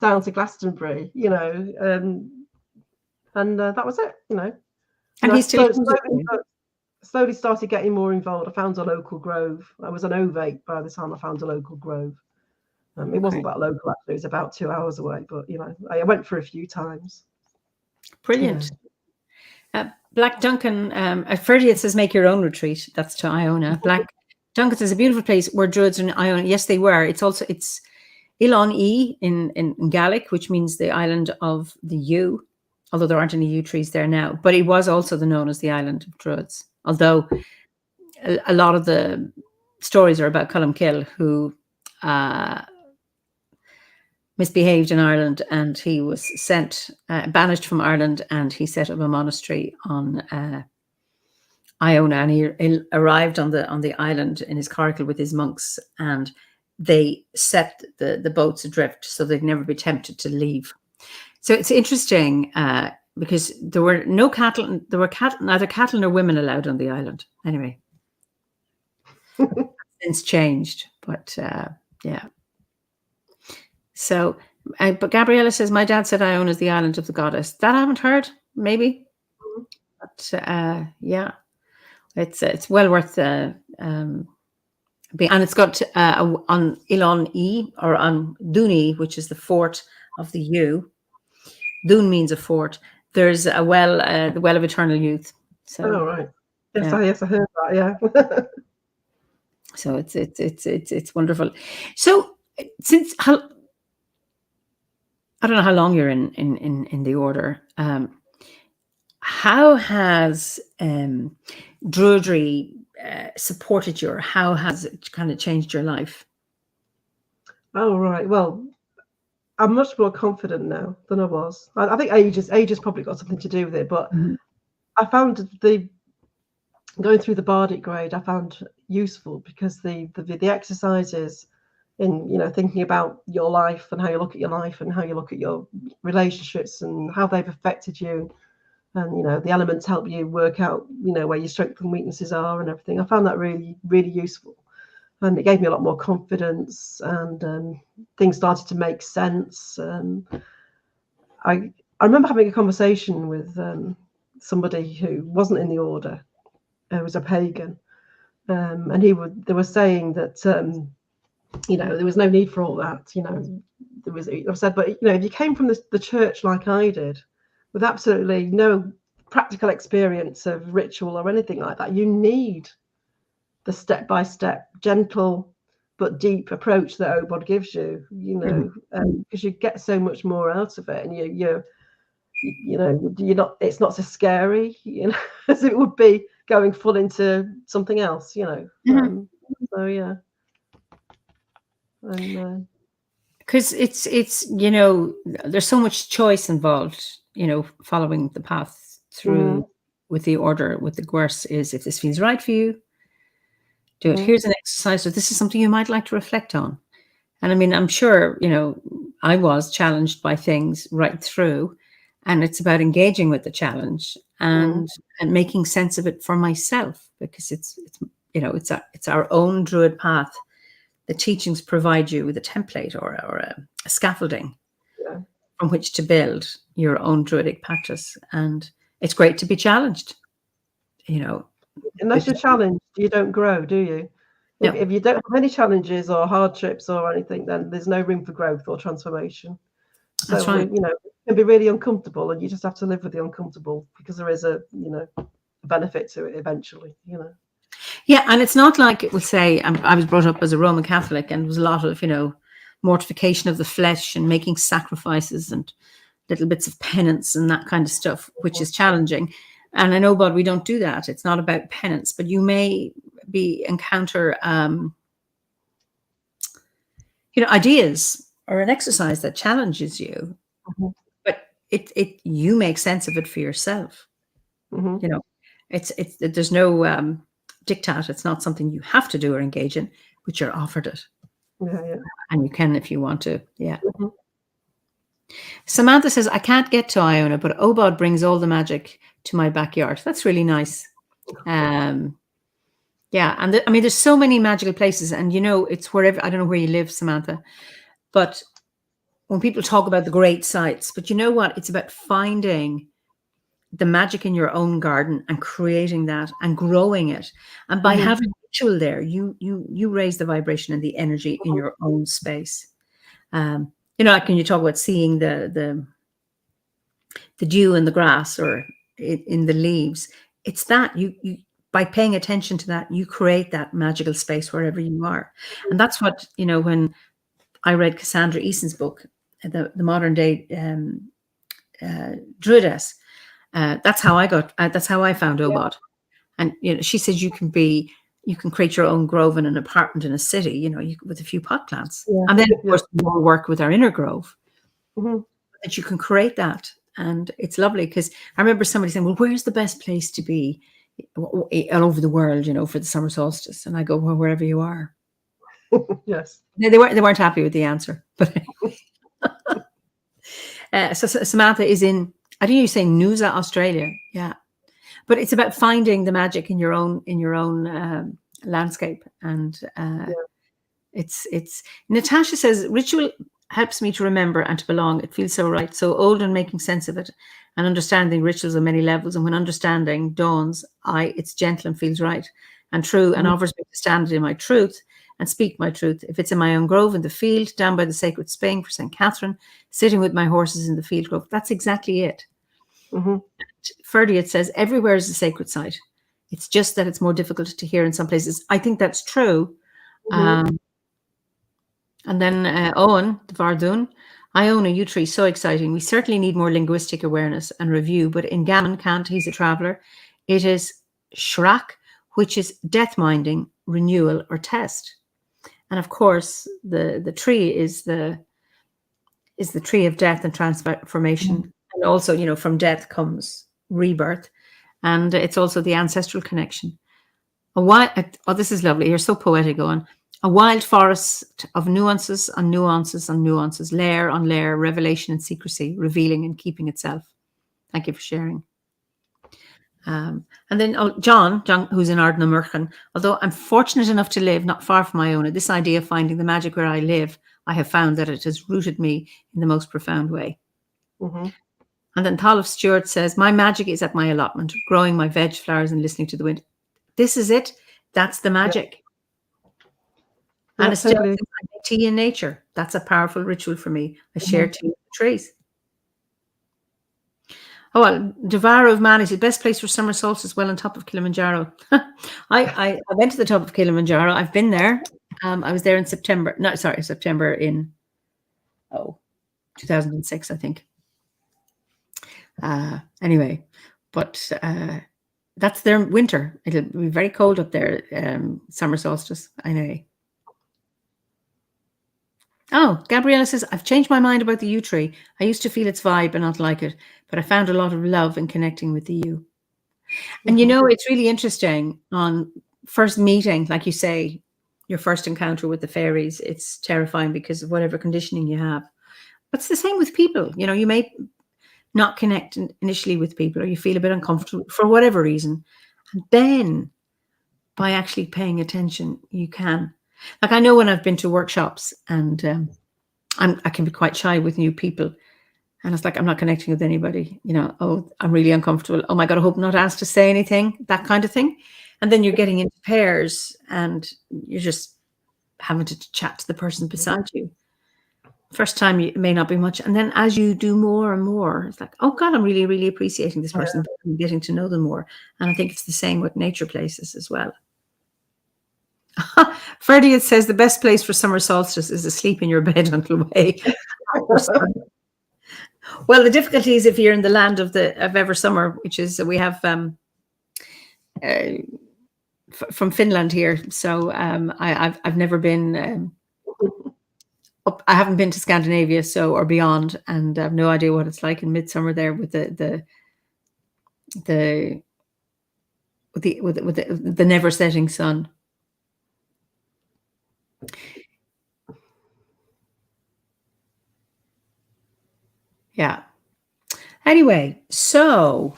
down to Glastonbury. You know, and that was it. You know, and he still slowly started getting more involved. I found a local grove. I was an ovate by the time I found a local grove. It wasn't that local, actually. It was about 2 hours away, but, you know, I went for a few times. Brilliant. Black Duncan, Ferdy, it says make your own retreat. That's to Iona. Black Duncan says a beautiful place where Druids in Iona. Yes, they were. It's Ilon E in Gaelic, which means the island of the yew, although there aren't any yew trees there now. But it was also known as the island of Druids, although a lot of the stories are about Columkill, who misbehaved in Ireland, and he was banished from Ireland, and he set up a monastery on Iona, and he arrived on the island in his coracle with his monks, and they set the boats adrift so they'd never be tempted to leave. So it's interesting because there were no cattle, neither cattle nor women allowed on the island. Anyway, since changed, but yeah. So, but Gabriella says, my dad said Iona is the island of the goddess. That I haven't heard, maybe. But yeah, it's well worth being. And it's got on Ilon E, or on Duni, which is the fort of the yew. Dun means a fort. There's a well, the Well of Eternal Youth. So, oh right, yes, I heard that. Yeah. So it's wonderful. So since I don't know how long you're in the order. how has Druidry supported you, or how has it kind of changed your life? Oh, right. Well, I'm much more confident now than I was. I think age has probably got something to do with it, but Mhm. I found the going through the Bardic grade I found useful because the exercises in thinking about your life and how you look at your life and how you look at your relationships and how they've affected you, and the elements help you work out where your strengths and weaknesses are and everything. I found that really, really useful, and it gave me a lot more confidence, and things started to make sense. I remember having a conversation with somebody who wasn't in the order. It was a pagan, and they were saying that there was no need for all that. I said, but if you came from the church like I did, with absolutely no practical experience of ritual or anything like that, you need the step-by-step, gentle but deep approach that Obod gives you. Because you get so much more out of it, and you're not. It's not so scary, as it would be going full into something else. Mhm. So yeah, and Because it's there's so much choice involved, following the path through with the order, with the course is, if this feels right for you, do it. Here's an exercise, or this is something you might like to reflect on. And I mean, I'm sure, I was challenged by things right through, and it's about engaging with the challenge and making sense of it for myself, because it's our own Druid path. The teachings provide you with a template or a scaffolding yeah. from which to build your own Druidic practice. And it's great to be challenged, Unless you're challenged, you don't grow, do you? No, If you don't have any challenges or hardships or anything, then there's no room for growth or transformation. that's So right. it can be really uncomfortable, and you just have to live with the uncomfortable, because there is a benefit to it eventually. Yeah, and it's not like it would say, I was brought up as a Roman Catholic, and there was a lot of, mortification of the flesh and making sacrifices and little bits of penance and that kind of stuff, which is challenging. And I know, but we don't do that. It's not about penance, but you may encounter, ideas or an exercise that challenges you, Mhm. but you make sense of it for yourself. Mhm. It's there's no diktat. It's not something you have to do or engage in, but you're offered it, Yeah, yeah. and you can if you want to. Yeah. Mhm. Samantha says, I can't get to Iona, but Obod brings all the magic to my backyard. That's really nice. Yeah, and I mean, there's so many magical places, and it's wherever. I don't know where you live, Samantha, but when people talk about the great sites, but you know what? It's about finding the magic in your own garden and creating that and growing it. And by having ritual there, you raise the vibration and the energy in your own space. Like when you talk about seeing the dew in the grass or in the leaves, it's that you by paying attention to that, you create that magical space wherever you are. And that's what, when I read Cassandra Eason's book, the modern day Druidess, that's how I found Obod. And she says you can create your own grove in an apartment in a city, with a few pot plants. Yeah. And then of Yeah. course we'll work with our inner grove. Mhm. That you can create that. And it's lovely, because I remember somebody saying, well, where's the best place to be all over the world, for the summer solstice? And I go, well, wherever you are. Yes. They weren't happy with the answer, but so Samantha is in, I think you say Noosa, Australia. Yeah. But it's about finding the magic in your own landscape. And Yeah. it's Natasha says, ritual helps me to remember and to belong. It feels so right, so old, and making sense of it and understanding rituals on many levels. And when understanding dawns, it's gentle and feels right and true, and offers me to stand in my truth and speak my truth. If it's in my own grove in the field, down by the sacred spring for St. Catherine, sitting with my horses in the field grove, that's exactly it. Mhm. Further, it says everywhere is a sacred site. It's just that it's more difficult to hear in some places. I think that's true. Mhm. And then Owen, the Vardun, I own a yew tree. So exciting. We certainly need more linguistic awareness and review. But in Gammon, Kant, he's a traveller. It is Shrak, which is death minding, renewal, or test. And of course, the tree is the tree of death and transformation. And also, you know, from death comes rebirth. And it's also the ancestral connection. Oh, this is lovely. You're so poetic, Owen. A wild forest of nuances on nuances on nuances, layer on layer, revelation and secrecy, revealing and keeping itself. Thank you for sharing. And then John, who's in Ardnamurchan, although I'm fortunate enough to live not far from Iona, this idea of finding the magic where I live, I have found that it has rooted me in the most profound way. Mm-hmm. And then Thalif Stewart says, my magic is at my allotment, growing my veg flowers and listening to the wind. This is it. That's the magic. Yeah. And it's totally. Tea in nature. That's a powerful ritual for me. I share tea with the trees. Oh, well, Devara of Man is the best place for summer solstice, well on top of Kilimanjaro. I went to the top of Kilimanjaro. I've been there. I was there in September. No, sorry, September in 2006, I think. Anyway, but that's their winter. It'll be very cold up there, summer solstice. Anyway. Oh, Gabriella says, I've changed my mind about the yew tree. I used to feel its vibe and not like it, but I found a lot of love in connecting with the yew. And you know, it's really interesting on first meeting, like you say, your first encounter with the fairies, it's terrifying because of whatever conditioning you have. But it's the same with people. You know, you may not connect initially with people or you feel a bit uncomfortable for whatever reason. And then by actually paying attention, you can. Like I know when I've been to workshops and I can be quite shy with new people. And it's like, I'm not connecting with anybody, you know, oh, I'm really uncomfortable. Oh my God, I hope I'm not asked to say anything, that kind of thing. And then you're getting into pairs and you're just having to chat to the person beside you. First time, it may not be much. And then as you do more and more, it's like, oh God, I'm really, really appreciating this person and getting to know them more. And I think it's the same with nature places as well. Freddie, it says the best place for summer solstice is to sleep in your bed until way. Well, the difficulty is if you're in the land of ever summer, which is we have from Finland here. So I've never been up. I haven't been to Scandinavia, or beyond, and I have no idea what it's like in midsummer there with the never setting sun. Yeah. Anyway, so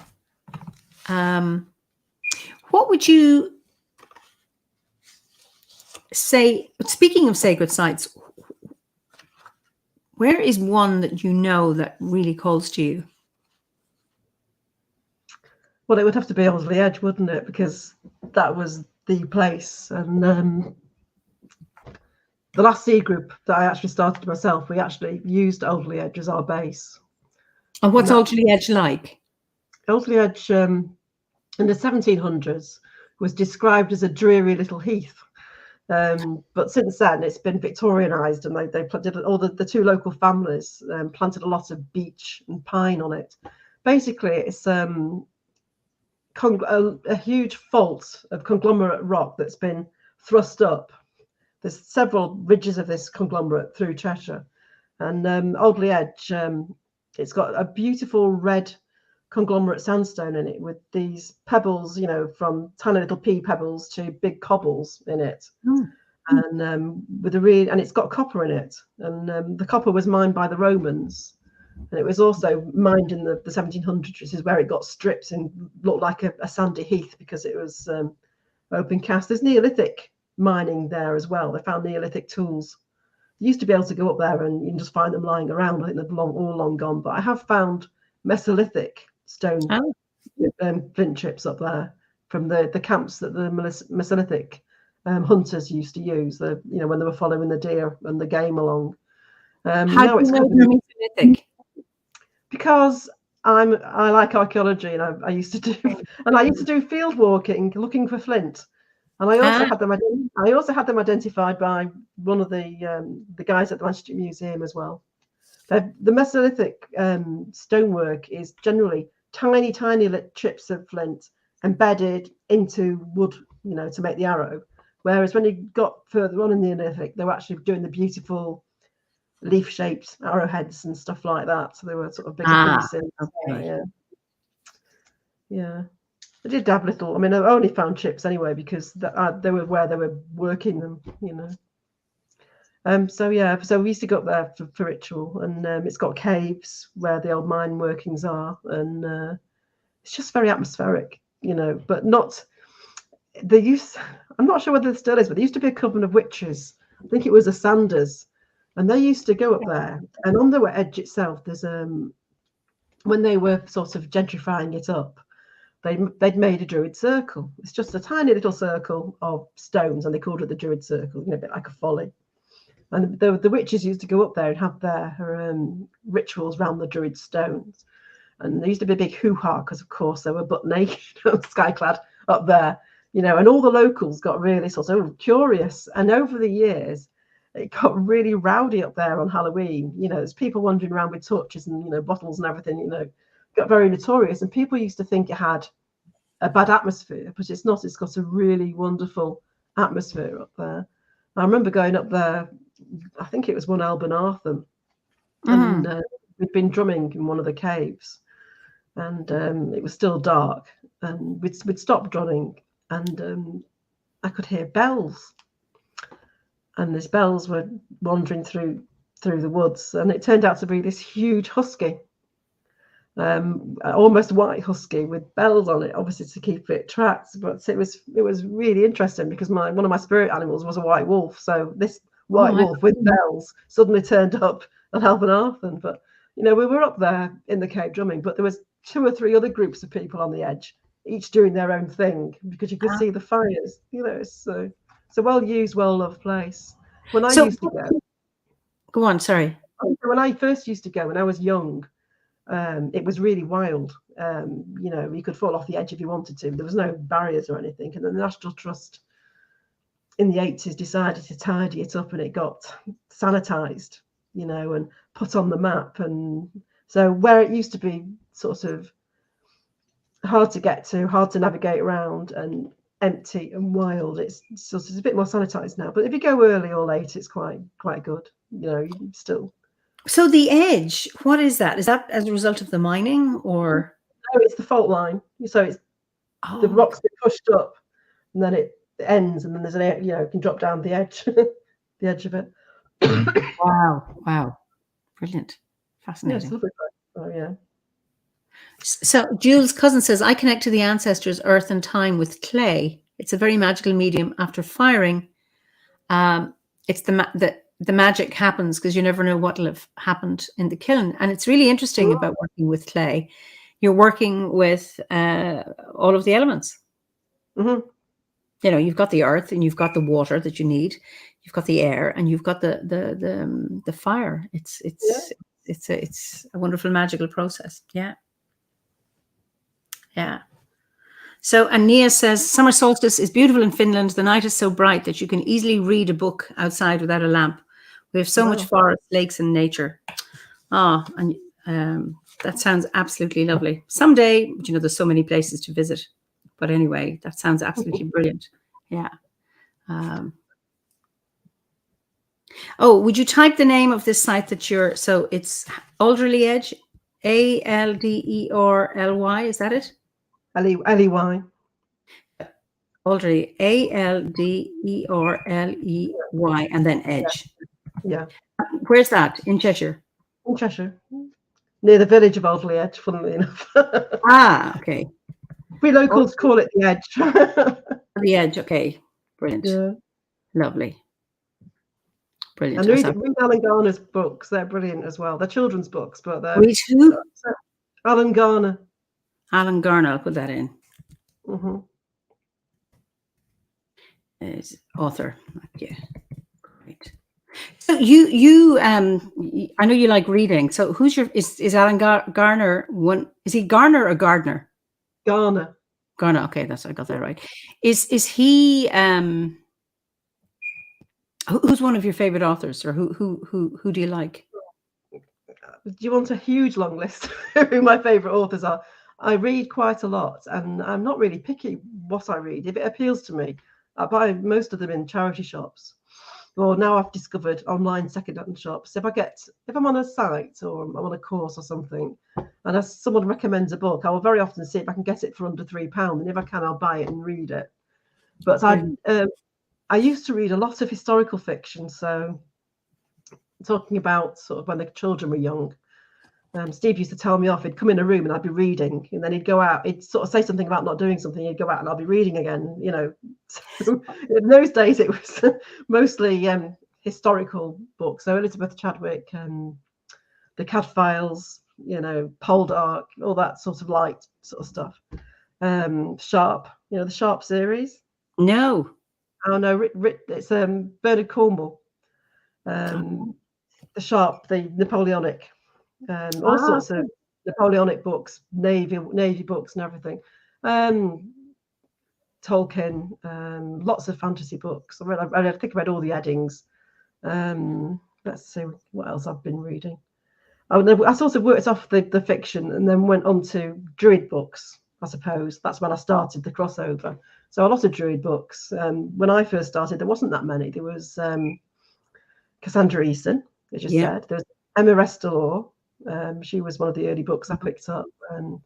what would you say, speaking of sacred sites, where is one that you know that really calls to you? Well, it would have to be Owsley Edge, wouldn't it? Because that was the place. And the last sea group that I actually started myself, we actually used Owsley Edge as our base. And what's Owsley Edge like? Owsley Edge in the 1700s was described as a dreary little heath. But since then, it's been Victorianized, and they planted all the two local families planted a lot of beech and pine on it. Basically, it's a huge fault of conglomerate rock that's been thrust up. There's several ridges of this conglomerate through Cheshire, and Owsley Edge, it's got a beautiful red conglomerate sandstone in it with these pebbles, you know, from tiny little pea pebbles to big cobbles in it. And and it's got copper in it, and the copper was mined by the Romans, and it was also mined in the 1700s, which is where it got stripped and looked like a sandy heath because it was open cast. There's Neolithic mining there as well. They found Neolithic tools. You used to be able to go up there and you can just find them lying around. I think they're all long gone, but I have found Mesolithic stone flint chips up there from the camps that the Mesolithic hunters used to use, when they were following the deer and the game along. How do you know they're Mesolithic? Because I like archaeology, and I used to do field walking looking for flint, and I also had them identified by one of the guys at the Manchester Museum as well. The Mesolithic stonework is generally tiny, tiny chips of flint embedded into wood, to make the arrow. Whereas when you got further on in the Neolithic, they were actually doing the beautiful leaf-shaped arrowheads and stuff like that. So they were sort of bigger pieces. Okay. Yeah. I did have little. I mean, I only found chips anyway because they were where they were working them. So we used to go up there for ritual, and it's got caves where the old mine workings are, and it's just very atmospheric, but not the use. I'm not sure whether it still is, but there used to be a coven of witches. I think it was the Sanders, and they used to go up there, and on the edge itself, there's when they were sort of gentrifying it up, they'd made a druid circle. It's just a tiny little circle of stones, and they called it the druid circle, a bit like a folly. And the witches used to go up there and have their rituals around the druid stones. And there used to be a big hoo-ha because, of course, they were butt naked, sky-clad up there, and all the locals got really sort of curious. And over the years, it got really rowdy up there on Halloween. There's people wandering around with torches and, bottles and everything, got very notorious. And people used to think it had a bad atmosphere, but it's not. It's got a really wonderful atmosphere up there. I remember going up there, I think it was one Albanartham, and we'd been drumming in one of the caves, and it was still dark, and we'd stopped drumming, and I could hear bells, and these bells were wandering through the woods, and it turned out to be this huge husky, almost white husky with bells on it, obviously to keep it tracked. But it was really interesting because one of my spirit animals was a white wolf, so this white wolf with bells suddenly turned up at Albanartham. But we were up there in the cave drumming, but there was 2 or 3 other groups of people on the edge, each doing their own thing, because you could see the fires. It's a well used, well loved place. When I used to go on, sorry. When I first used to go, when I was young, it was really wild. You could fall off the edge if you wanted to. There was no barriers or anything. And then the National Trust in the 80s decided to tidy it up, and it got sanitized, and put on the map. And so where it used to be sort of hard to get to, hard to navigate around, and empty and wild, it's a bit more sanitized now. But if you go early or late, it's quite good. You still. So the edge, what is that? Is that as a result of the mining, or? No, it's the fault line. So it's the rocks get pushed up, and then it ends, and then there's you can drop down the edge, the edge of it. Wow, brilliant, fascinating. Yeah, oh yeah. So Jules' cousin says, I connect to the ancestors, earth and time with clay. It's a very magical medium. After firing, it's the magic happens because you never know what will have happened in the kiln. And it's really interesting about working with clay. You're working with all of the elements. Mm-hmm. You've got the earth, and you've got the water that you need. You've got the air, and you've got the fire. It's a wonderful magical process. Yeah. So Ania says, summer solstice is beautiful in Finland. The night is so bright that you can easily read a book outside without a lamp. We have so much forest, lakes, and nature. And that sounds absolutely lovely. Someday, there's so many places to visit. But anyway, that sounds absolutely brilliant. Yeah. Would you type the name of this site that so it's Alderley Edge, Alderly, is that it? Ley. Alderley, Alderley, and then Edge. Yeah. Where's that? In Cheshire? In Cheshire. Near the village of Alderley Edge, funnily enough. Okay. We locals call it the Edge. The Edge, okay. Brilliant. Yeah. Lovely. Brilliant. And read Alan Garner's books. They're brilliant as well. They're children's books, but they're... Read who? Alan Garner. Alan Garner, I'll put that in. Mm-hmm. Is author. Yeah. Great. So you I know you like reading. So who's is Alan Garner one? Is he Garner or Gardner? Garner. Okay, I got that right. Is he who's one of your favorite authors, or who do you like? Do you want a huge long list of who my favourite authors are? I read quite a lot, and I'm not really picky what I read. If it appeals to me, I buy most of them in charity shops. Or now I've discovered online second-hand shops. If I'm on a site or I'm on a course or something, and as someone recommends a book, I will very often see if I can get it for under £3, and if I can, I'll buy it and read it. But I used to read a lot of historical fiction, so talking about sort of when the children were young. Steve used to tell me off. He'd come in a room and I'd be reading, and then he'd go out. He'd sort of say something about not doing something. He'd go out and I'll be reading again. So in those days it was mostly historical books. So Elizabeth Chadwick, the Cad Files, Poldark, all that sort of light sort of stuff. Sharp, the Sharp series. No. Oh no, it's Bernard Cornwell. The Sharp, the Napoleonic. All sorts of Napoleonic books, Navy books and everything. Tolkien, lots of fantasy books. I think I read all the Eddings. Let's see what else I've been reading. I sort of worked off the fiction and then went on to Druid books, I suppose. That's when I started the crossover. So a lot of Druid books. When I first started, there wasn't that many. There was Cassandra Easton, as you said. There was Emma Restalor. She was one of the early books I picked up. And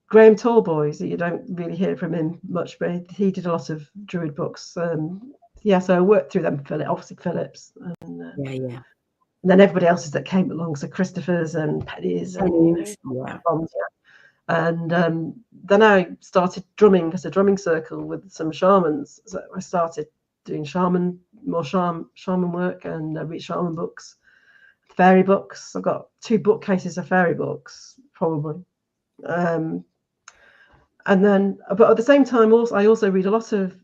Graham Tallboys, you don't really hear from him much, but he did a lot of Druid books. So I worked through them, obviously Phillips. And then everybody else's that came along, so Christopher's and Penny's and Bombs, And then I started drumming as a drumming circle with some shamans. So I started doing more shaman work and read shaman books, fairy books. I've got 2 bookcases of fairy books, probably. And then, but at the same time, I also read a lot of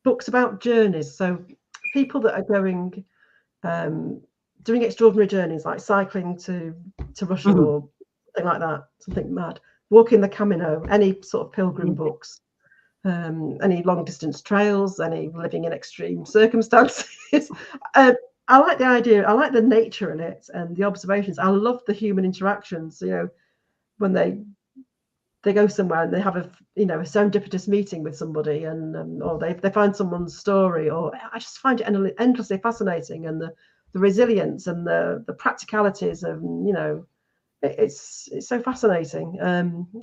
books about journeys. So people that are going, doing extraordinary journeys, like cycling to Russia or something like that, something mad. Walking the Camino, any sort of pilgrim books, any long distance trails, any living in extreme circumstances. I like the idea. I like the nature in it and the observations. I love the human interactions. When they go somewhere and they have a serendipitous meeting with somebody, and or they find someone's story, or I just find it endlessly fascinating, and the resilience and the practicalities of it's so fascinating.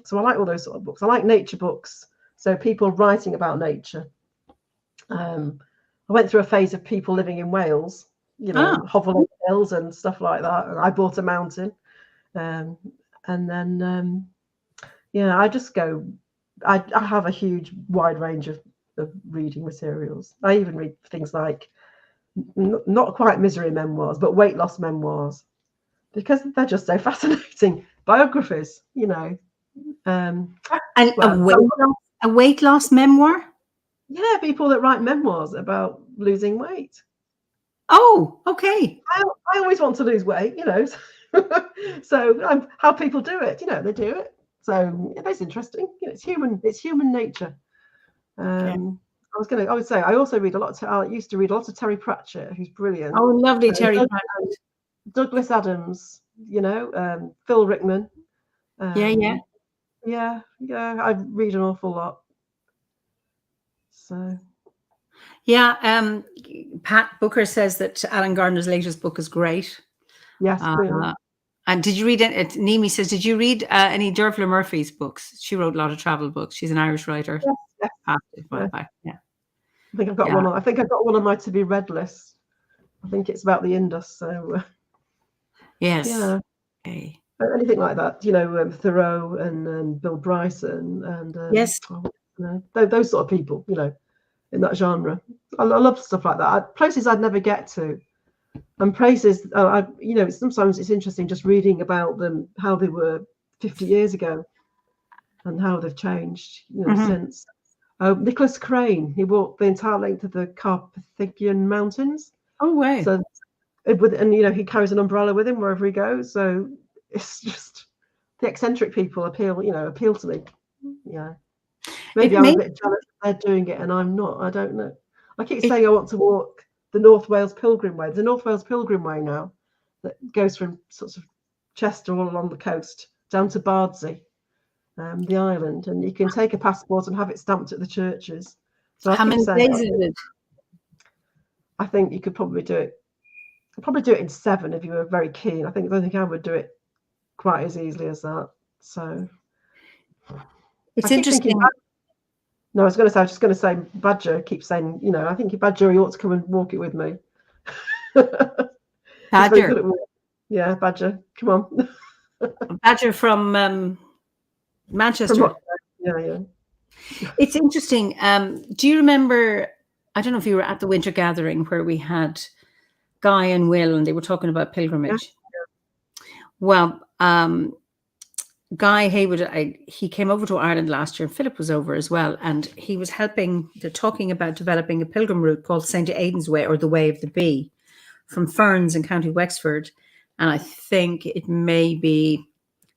So I like all those sort of books. I like nature books, so people writing about nature. I went through a phase of people living in Wales, Hovel Hills and stuff like that, and I bought a mountain, and then I just go. I have a huge wide range of reading materials. I even read things like not quite misery memoirs, but weight loss memoirs, because they're just so fascinating. Biographies, and a weight loss memoir. Yeah, people that write memoirs about losing weight. Oh, okay. I always want to lose weight, so how people do it, they do it. So that's interesting. It's human nature. I would say I also read a lot. I used to read a lot of Terry Pratchett, who's brilliant. Oh, lovely Terry Pratchett. Douglas Adams, Phil Rickman. I read an awful lot. So. Yeah, Pat Booker says that Alan Gardner's latest book is great. Yes, and did you read it? Nimi says, did you read any Dervla Murphy's books? She wrote a lot of travel books. She's an Irish writer. Yes. Yeah. I think I've got one. I think I've got one on my to be read list. I think it's about the Indus. So. Yes. Yeah. Okay. Anything like that, Thoreau and Bill Bryson and yes, those sort of people, in that genre. I love stuff like that. Places I'd never get to, and places sometimes it's interesting just reading about them, how they were 50 years ago, and how they've changed, since. Nicholas Crane, he walked the entire length of the Carpathian Mountains. Oh, wow. So, he carries an umbrella with him wherever he goes. So it's just the eccentric people appeal to me. Yeah. Maybe I'm a bit jealous they're doing it and I'm not. I don't know. I keep saying I want to walk the North Wales Pilgrim Way. There's a North Wales Pilgrim Way now. that goes from sort of Chester all along the coast down to Bardsey, the island, and you can take a passport and have it stamped at the churches. So How many days is it? I think you could probably do it. Probably do it in 7 if you were very keen. I don't think I would do it quite as easily as that. So it's interesting. No, I was just going to say, Badger keeps saying, I think Badger, you ought to come and walk it with me. Badger. Yeah, Badger, come on. Badger from Manchester. Yeah. It's interesting. Do you remember, I don't know if you were at the winter gathering where we had Guy and Will and they were talking about pilgrimage. Yeah. Well, Guy Haywood, he came over to Ireland last year, and Philip was over as well, and he was they're talking about developing a pilgrim route called St. Aidan's Way, or the Way of the Bee, from Ferns in County Wexford. And I think it may be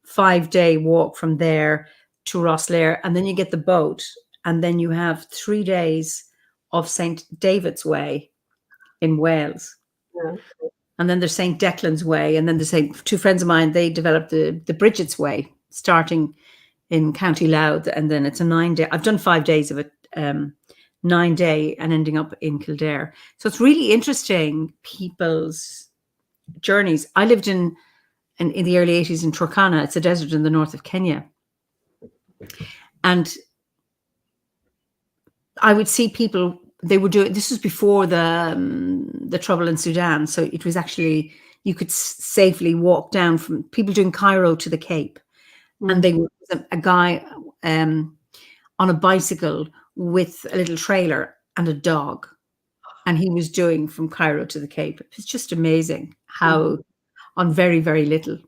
5-day walk from there to Rosslare, and then you get the boat, and then you have 3 days of St. David's Way in Wales. Yeah. And then there's St. Declan's Way, and then there's 2 friends of mine, they developed the Bridget's Way, starting in County Louth, and then it's a 9-day. I've done 5 days of it, 9-day, and ending up in Kildare. So it's really interesting, people's journeys. I lived in the early 80s in Turkana. It's a desert in the north of Kenya. And I would see people, they were doing, this was before the trouble in Sudan. So it was actually, you could safely walk down from people doing Cairo to the Cape. And they were a guy on a bicycle with a little trailer and a dog. And he was doing from Cairo to the Cape. It's just amazing how on very, very little.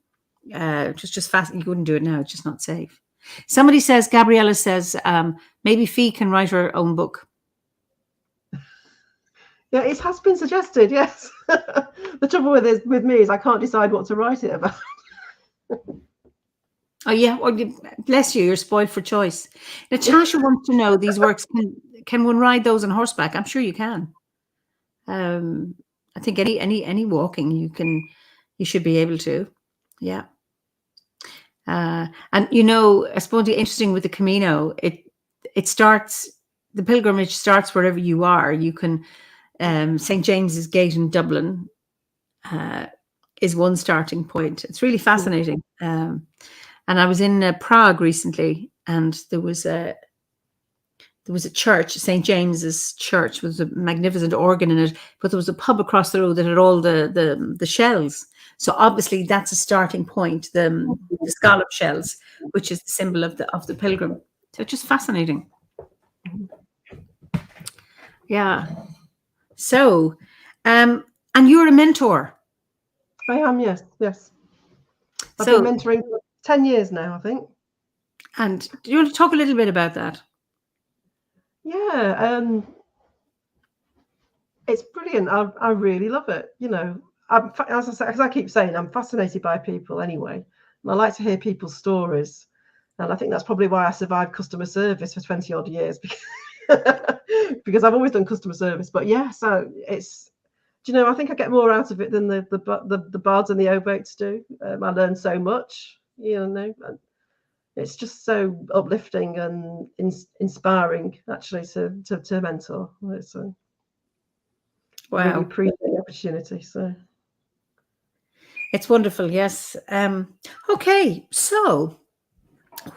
Just fast. You wouldn't do it now. It's just not safe. Somebody says, Gabriella says, maybe Fee can write her own book. Yeah, it has been suggested, yes. The trouble with me is I can't decide what to write it about. Oh, yeah. Well, bless you. You're spoiled for choice. Natasha wants to know, these works, can one ride those on horseback? I'm sure you can. I think any walking you should be able to. Yeah. And I suppose the interesting with the Camino, it starts, the pilgrimage starts wherever you are. You can, St. James's Gate in Dublin is one starting point. It's really fascinating. And I was in Prague recently, and there was a church, St. James's Church, with a magnificent organ in it, but there was a pub across the road that had all the shells. So obviously that's a starting point, the scallop shells, which is the symbol of the pilgrim. So it's just fascinating. Yeah. So, and you're a mentor. I am, yes. I've been mentoring for 10 years now, I think. And do you want to talk a little bit about that? Yeah, it's brilliant. I really love it. As I keep saying, I'm fascinated by people anyway. And I like to hear people's stories. And I think that's probably why I survived customer service for 20 odd years, because I've always done customer service. But yeah, so it's, I think I get more out of it than the bards and the obotes do. I learn so much, it's just so uplifting and inspiring, actually, to mentor. So, wow, I really appreciate the opportunity. So, it's wonderful. Yes. Okay. So,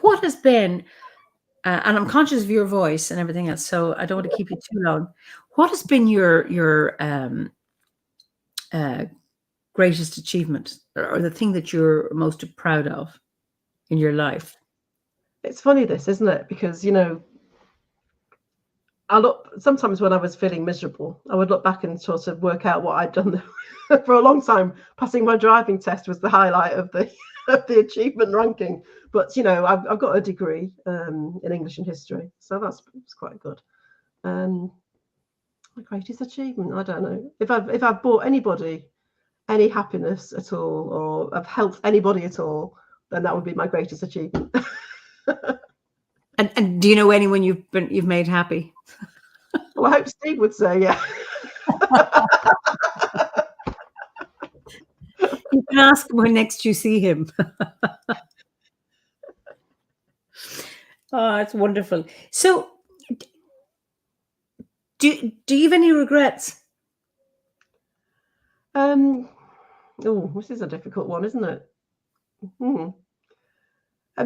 what has been, and I'm conscious of your voice and everything else, so I don't want to keep you too long. What has been your greatest achievement, or the thing that you're most proud of in your life? It's funny, this, isn't it? Because, I look, sometimes when I was feeling miserable, I would look back and sort of work out what I'd done for a long time. Passing my driving test was the highlight of the achievement ranking. But, I've got a degree in English and history, so that's quite good. My greatest achievement, I don't know. If I've brought anybody any happiness at all, or have helped anybody at all, then that would be my greatest achievement. And do you know anyone you've made happy? Well, I hope Steve would say, yeah. can ask him when next you see him. Oh, it's wonderful. So, do you have any regrets? Oh, this is a difficult one, isn't it? And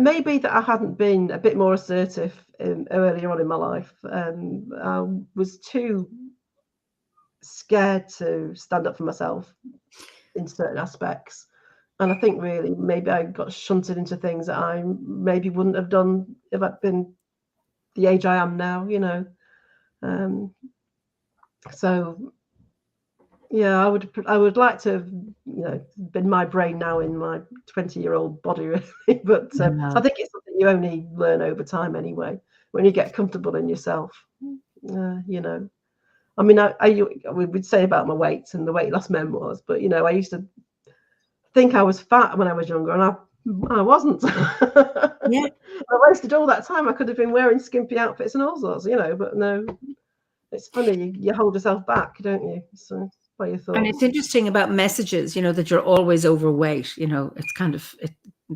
maybe that I hadn't been a bit more assertive earlier on in my life. I was too scared to stand up for myself in certain aspects. And I think really maybe I got shunted into things that I maybe wouldn't have done if I'd been the age I am now, you know. So yeah, I would like to have, you know, been my brain now in my 20-year-old body, really. But I think it's something you only learn over time anyway, when you get comfortable in yourself. You know, I mean, we would say about my weight and the weight loss memoirs, but you know, I used to think I was fat when I was younger, and I wasn't. Yeah. I wasted all that time. I could have been wearing skimpy outfits and all sorts, you know, but no. It's funny, you hold yourself back, don't you? So what are your thoughts? And it's interesting about messages, you know, that you're always overweight. You know, it's kind of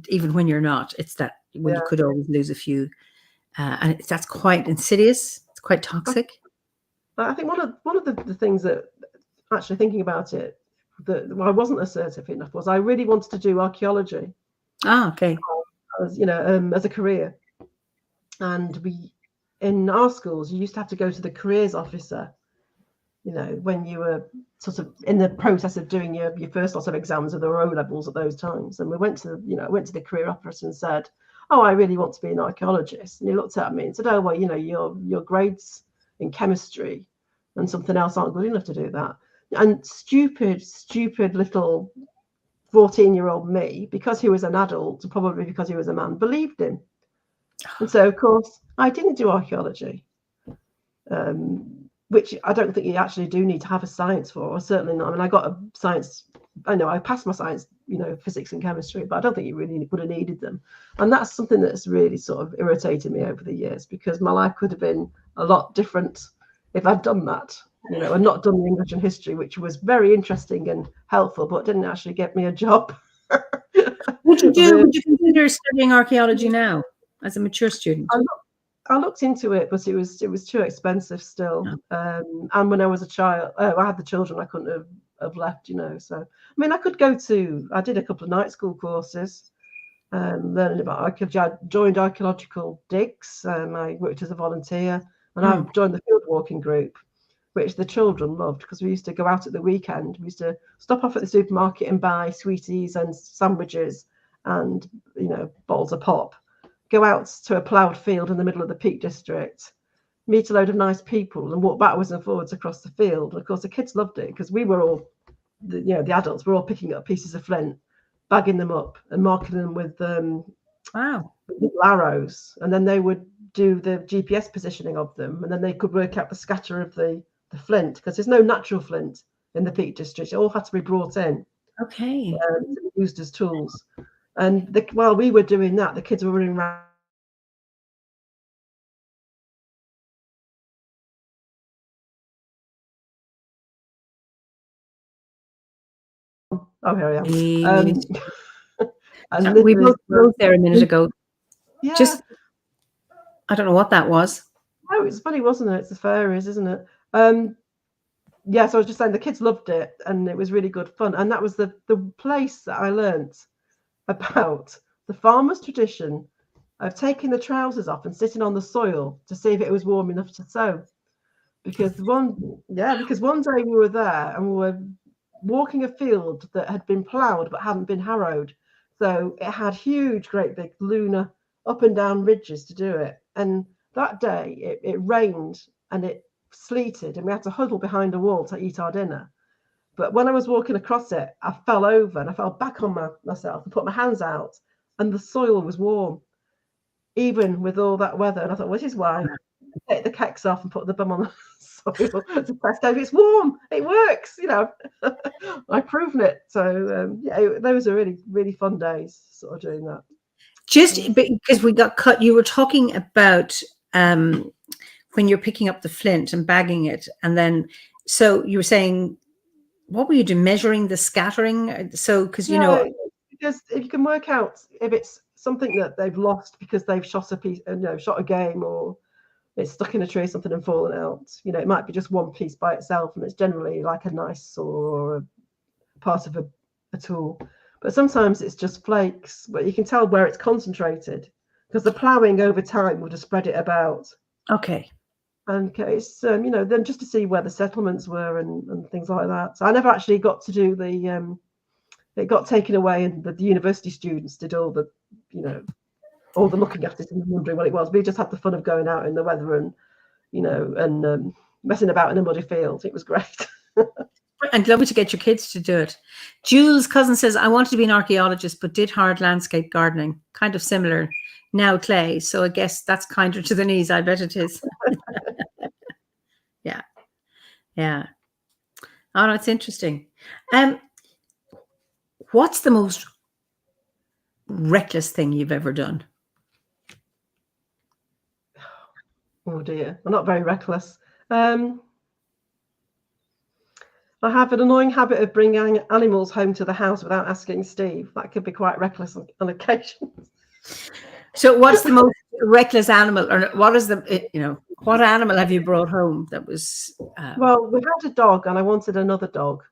even when you're not, it's that when you could always lose a few, and that's quite insidious. It's quite toxic. I think one of the things that, actually thinking about it, that I wasn't assertive enough was I really wanted to do archaeology. Ah, okay. As you know, as a career, and we in our schools you used to have to go to the careers officer, you know, when you were sort of in the process of doing your first lot of exams of the O levels at those times. And we went to the career officer and said, oh, I really want to be an archaeologist. And he looked at me and said, oh, well, you know, your grades in chemistry and something else aren't good enough to do that. And stupid little 14-year-old me, because he was an adult, probably because he was a man, believed him. And so, of course, I didn't do archaeology, which I don't think you actually do need to have a science for, or certainly not. I mean, I got a science, I know I passed my science, you know, physics and chemistry, but I don't think you really would have needed them. And that's something that's really sort of irritated me over the years, because my life could have been a lot different if I'd done that, you know, and not done the English and history, which was very interesting and helpful, but didn't actually get me a job. Would you consider studying archaeology now as a mature student? I looked into it, but it was too expensive still. And when I was a child, I had the children, I couldn't have left, you know. So I mean, I did a couple of night school courses, learning about archaeology. I joined archaeological digs. I worked as a volunteer, and I've joined the field walking group, which the children loved, because we used to go out at the weekend. We used to stop off at the supermarket and buy sweeties and sandwiches and, you know, bottles of pop. Go out to a ploughed field in the middle of the Peak District, meet a load of nice people, and walk backwards and forwards across the field. And of course, the kids loved it, because we were all, the adults were all picking up pieces of flint, bagging them up, and marking them with little arrows, and then they would do the GPS positioning of them, and then they could work out the scatter of the flint, because there's no natural flint in the Peak District. It all had to be brought in, to be used as tools. And while we were doing that, the kids were running around. Oh, here I am. We both there a minute ago. Yeah. Just, I don't know what that was. Oh, it's funny, wasn't it? It's the fairies, isn't it? Yeah, so I was just saying the kids loved it, and it was really good fun. And that was the place that I learnt about the farmer's tradition of taking the trousers off and sitting on the soil to see if it was warm enough to sew. Because one day we were there and we were walking a field that had been ploughed but hadn't been harrowed. So it had huge, great big lunar up and down ridges to do it. And that day it rained and it sleeted, and we had to huddle behind a wall to eat our dinner. But when I was walking across it, I fell over and I fell back on myself and put my hands out, and the soil was warm, even with all that weather. And I thought, well, this is why I take the kecks off and put the bum on the soil to test out. It's warm. It works. You know, I've proven it. So those are really, really fun days, sort of doing that. Just because we got cut, you were talking about when you're picking up the flint and bagging it, and then so you were saying what were you doing? Measuring the scattering? So, because Yeah, because if you can work out if it's something that they've lost because they've shot a piece, shot a game, or it's stuck in a tree or something and fallen out. It might be just one piece by itself, and it's generally like a nice saw or a part of a tool. But sometimes it's just flakes, but you can tell where it's concentrated because the ploughing over time would have spread it about. Okay. And it's then just to see where the settlements were and things like that. So I never actually got to do the it got taken away, and the university students did all the all the looking at it and wondering what it was. We just had the fun of going out in the weather and and messing about in a muddy field. It was great. And lovely to get your kids to do it. Jules' cousin says, I wanted to be an archaeologist, but did hard landscape gardening. Kind of similar. Now clay. So I guess that's kinder to the knees. I bet it is. Yeah. Yeah. Oh, that's interesting. What's the most reckless thing you've ever done? Oh dear. I'm not very reckless. I have an annoying habit of bringing animals home to the house without asking Steve. That could be quite reckless on occasion. So what's the most reckless animal, or what is what animal have you brought home that was... Well, we had a dog and I wanted another dog.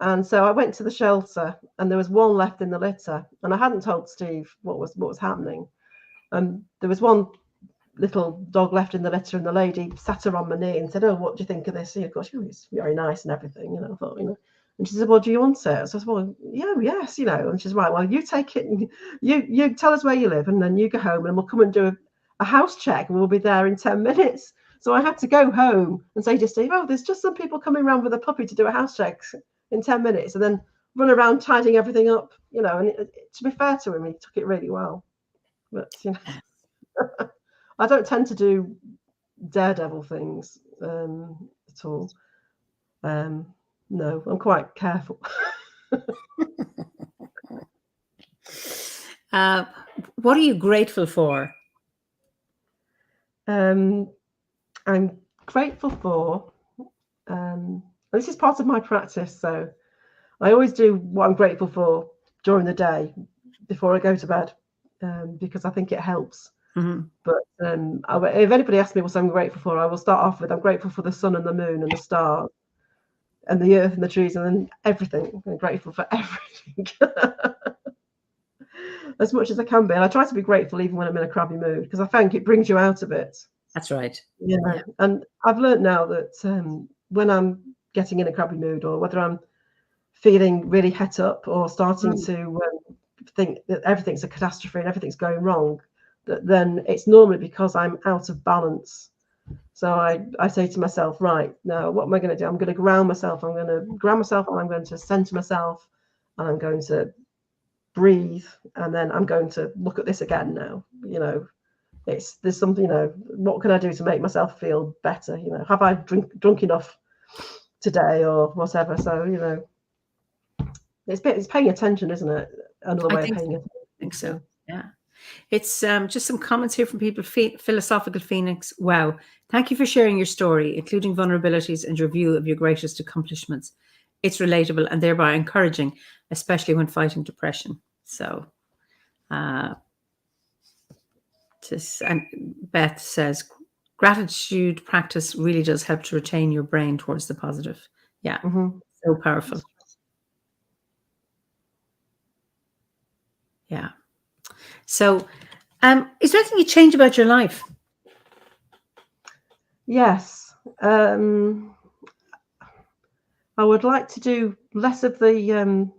And so I went to the shelter and there was one left in the litter, and I hadn't told Steve what was happening. And there was one little dog left in the litter, and the lady sat her on my knee and said, "Oh, what do you think of this?" Of course, it's very nice and everything, I thought, And she said, "Well, do you want it?" So I said, "Well, yes, And she's right. Well, you take it and you tell us where you live, and then you go home, and we'll come and do a house check, and we'll be there in 10 minutes." So I had to go home and say to Steve, "Oh, there's just some people coming around with a puppy to do a house check in 10 minutes," and then run around tidying everything up, And to be fair to him, he took it really well. But I don't tend to do daredevil things at all. No, I'm quite careful. What are you grateful for? I'm grateful for, this is part of my practice, so I always do what I'm grateful for during the day before I go to bed, because I think it helps. Mm-hmm. But if anybody asks me what I'm grateful for, I will start off with, I'm grateful for the sun and the moon and the stars and the earth and the trees and then everything. I'm grateful for everything as much as I can be. And I try to be grateful even when I'm in a crabby mood, because I think it brings you out of it. That's right. Yeah. And I've learned now that when I'm getting in a crabby mood, or whether I'm feeling really het up or starting to think that everything's a catastrophe and everything's going wrong, then it's normally because I'm out of balance. So I say to myself, right, now what am I going to do? I'm going to ground myself. I'm going to ground myself, and I'm going to center myself, and I'm going to breathe, and then I'm going to look at this again now. There's something, what can I do to make myself feel better? Have I drunk enough today or whatever? So, it's paying attention, isn't it? Another way of paying attention. I think so. Yeah. It's just some comments here from people. Philosophical Phoenix. Wow. Thank you for sharing your story, including vulnerabilities and your view of your greatest accomplishments. It's relatable and thereby encouraging, especially when fighting depression. So, and Beth says, gratitude practice really does help to retain your brain towards the positive. Yeah. Mm-hmm. So powerful. Yeah. So, is there anything you change about your life? Yes. I would like to do less of the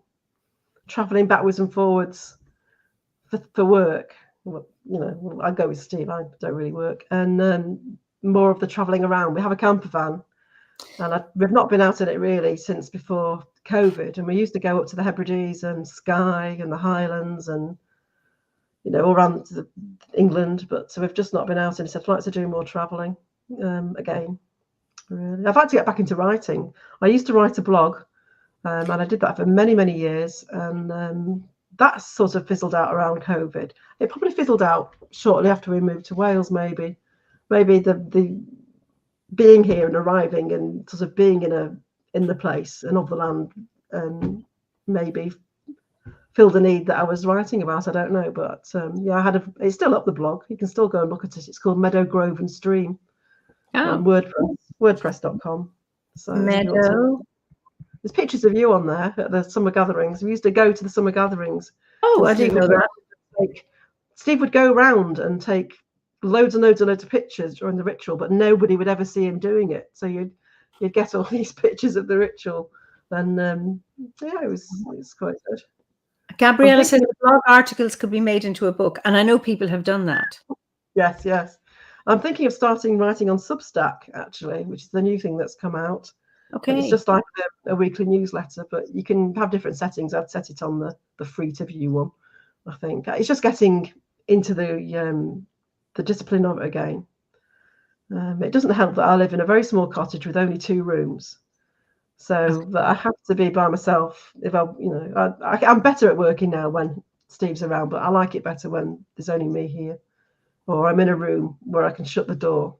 traveling backwards and forwards for work. Well, I go with Steve. I don't really work, and more of the traveling around. We have a camper van, and we've not been out in it really since before COVID. And we used to go up to the Hebrides and Skye and the Highlands and all around England, but so we've just not been out in it. So I'd like to do more traveling again. Really, I'd like to get back into writing. I used to write a blog, and I did that for many, many years, and that sort of fizzled out around COVID. It probably fizzled out shortly after we moved to Wales. Maybe the being here and arriving and sort of being in in the place and of the land, maybe fill the need that I was writing about. I don't know, but yeah, it's still up the blog. You can still go and look at it. It's called Meadow, Grove and Stream on wordpress.com. So Meadow. there's pictures of you on there at the summer gatherings. We used to go to the summer gatherings. Oh, I didn't know that. Steve would go around and take loads and loads and loads of pictures during the ritual, but nobody would ever see him doing it. So you'd get all these pictures of the ritual, and yeah, it was quite good. Gabriella says the blog articles could be made into a book, and I know people have done that. Yes. I'm thinking of starting writing on Substack, actually, which is the new thing that's come out. Okay. It's just like a weekly newsletter, but you can have different settings. I'd set it on the free to view one. I think it's just getting into the discipline of it again. It doesn't help that I live in a very small cottage with only 2 rooms, so that I have to be by myself. If I'm better at working now when Steve's around, but I like it better when there's only me here, or I'm in a room where I can shut the door,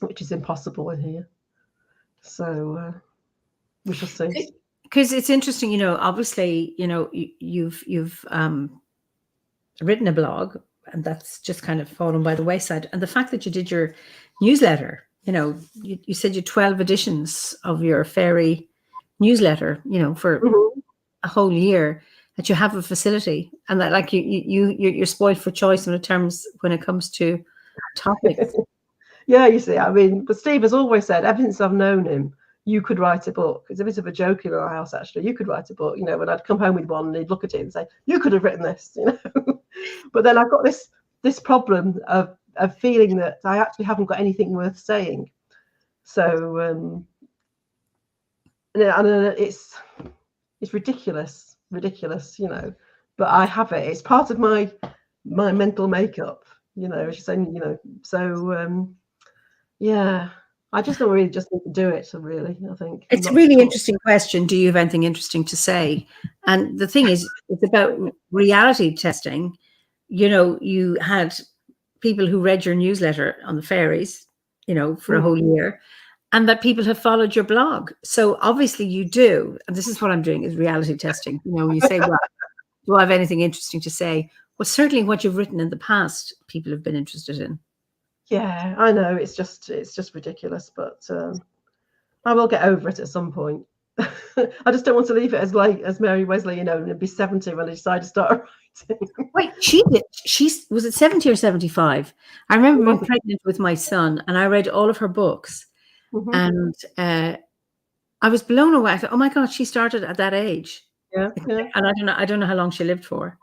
which is impossible in here. So we shall see. Because it's interesting, obviously, you've written a blog, and that's just kind of fallen by the wayside. And the fact that you did your newsletter, you said you 12 editions of your fairy newsletter, for a whole year, that you have a facility, and that like you're spoiled for choice when it comes to topics. Yeah, you see, but Steve has always said, ever since I've known him, you could write a book. It's a bit of a joke in our house, actually. You could write a book, when I'd come home with one and he'd look at it and say, you could have written this, But then I've got this problem of feeling that I actually haven't got anything worth saying. So it's ridiculous, but I have it. It's part of my mental makeup, as you're saying, so yeah. I just don't really just need to do it, really, I think. It's a really interesting question. Do you have anything interesting to say? And the thing is, it's about reality testing. You had people who read your newsletter on the fairies, for a whole year, and that people have followed your blog. So obviously you do. And this is what I'm doing, is reality testing. When you say, well, do I have anything interesting to say? Well, certainly what you've written in the past, people have been interested in. Yeah, I know. It's just ridiculous, but I will get over it at some point. I just don't want to leave it as late as Mary Wesley, and be 70 when I decide to start writing. Wait, she was it 70 or 75? I remember being pregnant with my son, and I read all of her books, and I was blown away. I thought, oh my God, she started at that age. Yeah. And I don't know how long she lived for.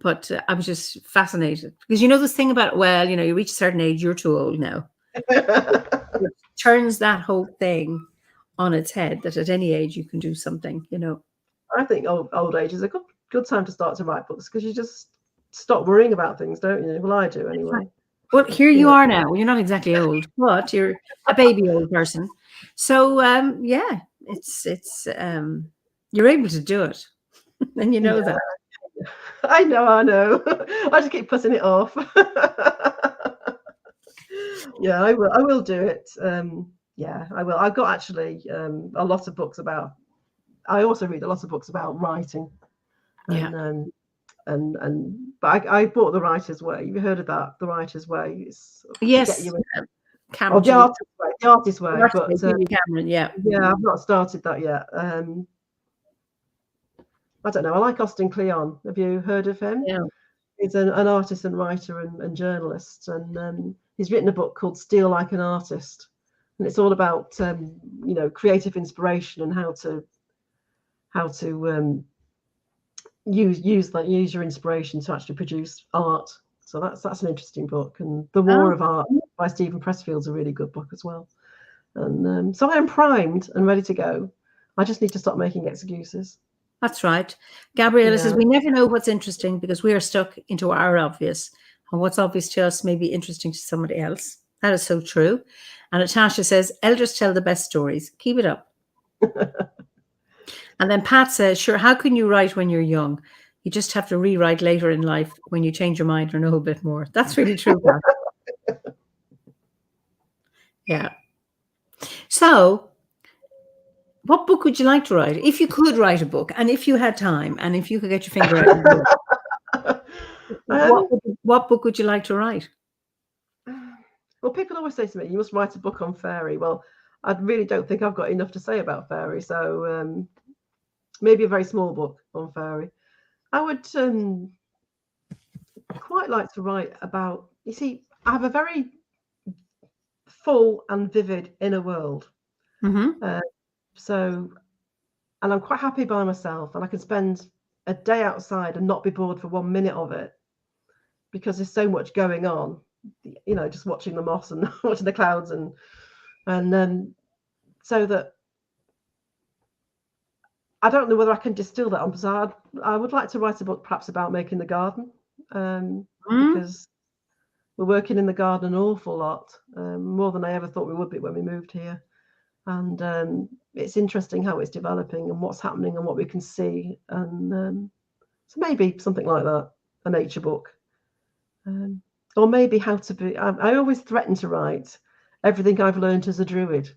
But I was just fascinated, because this thing about, well, you reach a certain age, you're too old now. It turns that whole thing on its head, that at any age you can do something, I think old age is a good time to start to write books, because you just stop worrying about things, don't you? Well, I do anyway. Well, here you are now. You're not exactly old, but you're a baby old person. So yeah, it's you're able to do it, and that. I know. I just keep putting it off. Yeah, I will do it. Yeah, I will. I've got actually a lot of books about. I also read a lot of books about writing. And, but I bought The Writer's Way. Have you heard about The Writer's Way? Yes. The Artist's Way. But Cameron, yeah, I've not started that yet. I don't know. I like Austin Kleon. Have you heard of him? Yeah. He's an artist and writer and journalist, and he's written a book called Steal Like an Artist, and it's all about creative inspiration and how to use your inspiration to actually produce art. So that's an interesting book. And The War of Art by Stephen Pressfield's a really good book as well. And so I am primed and ready to go. I just need to stop making excuses. That's right. Gabriella says, we never know what's interesting because we are stuck into our obvious, and what's obvious to us may be interesting to somebody else. That is so true. And Natasha says, elders tell the best stories. Keep it up. And then Pat says, sure, how can you write when you're young? You just have to rewrite later in life when you change your mind or know a bit more. That's really true, Pat. Yeah. So What book would you like to write? If you could write a book, and if you had time, and if you could get your finger out and do it, what book would you like to write? Well, people always say to me, you must write a book on fairy. Well, I really don't think I've got enough to say about fairy. So maybe a very small book on fairy. I would quite like to write about, you see, I have a very full and vivid inner world. Mm-hmm. And I'm quite happy by myself, and I can spend a day outside and not be bored for 1 minute of it, because there's so much going on, just watching the moss and watching the clouds, and so that I don't know whether I can distill that on. So I would like to write a book perhaps about making the garden, because we're working in the garden an awful lot, more than I ever thought we would be when we moved here. And it's interesting how it's developing and what's happening and what we can see. And so maybe something like that, a nature book. Or maybe how to be. I always threaten to write everything I've learned as a druid.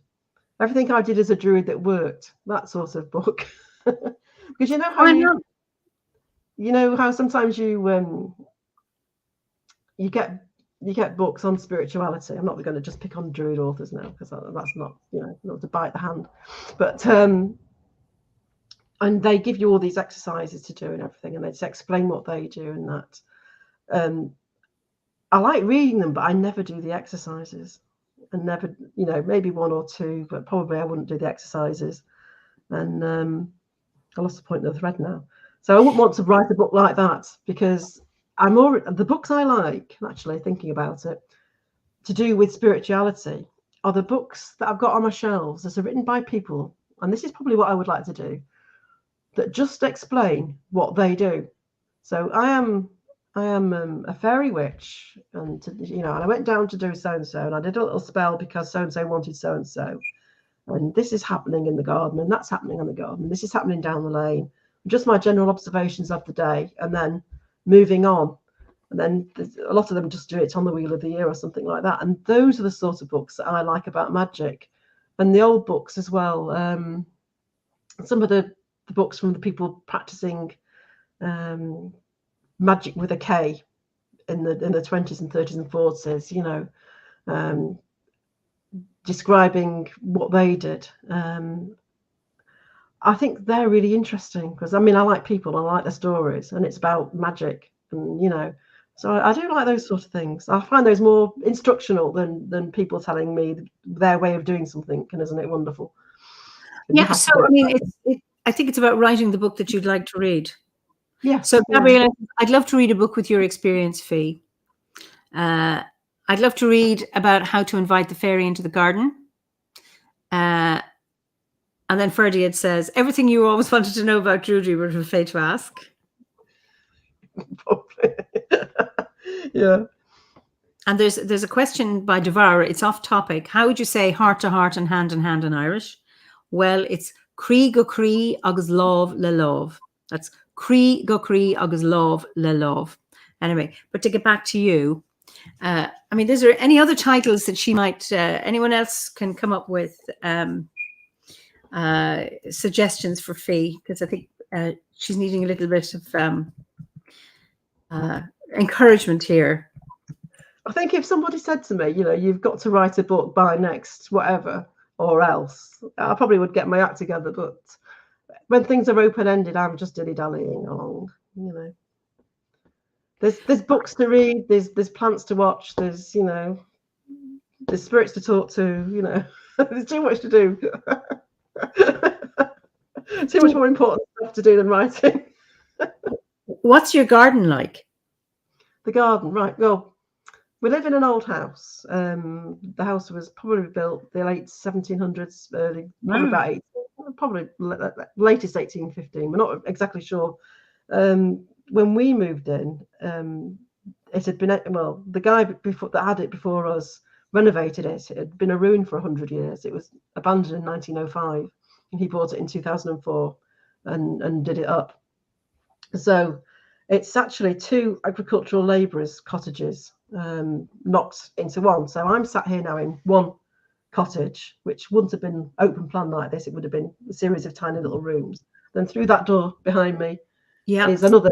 Everything I did as a druid that worked, that sort of book. Because you know how how sometimes you get books on spirituality. I'm not going to just pick on druid authors now, because that's not not to bite the hand. But and they give you all these exercises to do and everything, and they just explain what they do and that. I like reading them, but I never do the exercises. And never, maybe one or two, but probably I wouldn't do the exercises. And I lost the point of the thread now. So I wouldn't want to write a book like that, because the books I like, actually thinking about it, to do with spirituality, are the books that I've got on my shelves that are written by people, and this is probably what I would like to do, that just explain what they do. So I am a fairy witch, and and I went down to do so and so, and I did a little spell because so and so wanted so and so, and this is happening in the garden, and that's happening in the garden, and this is happening down the lane. Just my general observations of the day, and then moving on. And then a lot of them just do it on the Wheel of the Year or something like that. And those are the sort of books that I like about magic, and the old books as well. Some of the books from the people practicing magic with a K in the 20s and 30s and 40s, describing what they did. I think they're really interesting, because I like people, I like their stories, and it's about magic, and so I do like those sort of things. I find those more instructional than people telling me their way of doing something. And isn't it wonderful? Yeah. So I think it's about writing the book that you'd like to read. Yeah. So Gabriella, I'd love to read a book with your experience, Fee. I'd love to read about how to invite the fairy into the garden. And then Ferdiad says, everything you always wanted to know about Druidry but were afraid to ask. Yeah. And there's a question by Devour. It's off topic. How would you say heart to heart and hand in hand in Irish? Well, it's Crí go crí agus love le love. That's Crí go crí agus love le love. Anyway, but to get back to you, is there any other titles that she might, anyone else can come up with suggestions for Fee? Because I think she's needing a little bit of encouragement here. I think if somebody said to me, you've got to write a book by next whatever or else, I probably would get my act together. But when things are open-ended, I'm just dilly-dallying along, There's books to read, there's plants to watch, there's there's spirits to talk to, there's too much to do. Too much more important stuff to do than writing. What's your garden like? The garden, right. Well, we live in an old house. The house was probably built the late 1700s, probably latest 1815. We're not exactly sure. When we moved in, it had been, the guy before that had it before us renovated it. It had been a ruin for 100 years. It was abandoned in 1905, and he bought it in 2004 and did it up. So it's actually two agricultural labourers' cottages knocked into one. So I'm sat here now in one cottage, which wouldn't have been open plan like this. It would have been a series of tiny little rooms. Then through that door behind me is another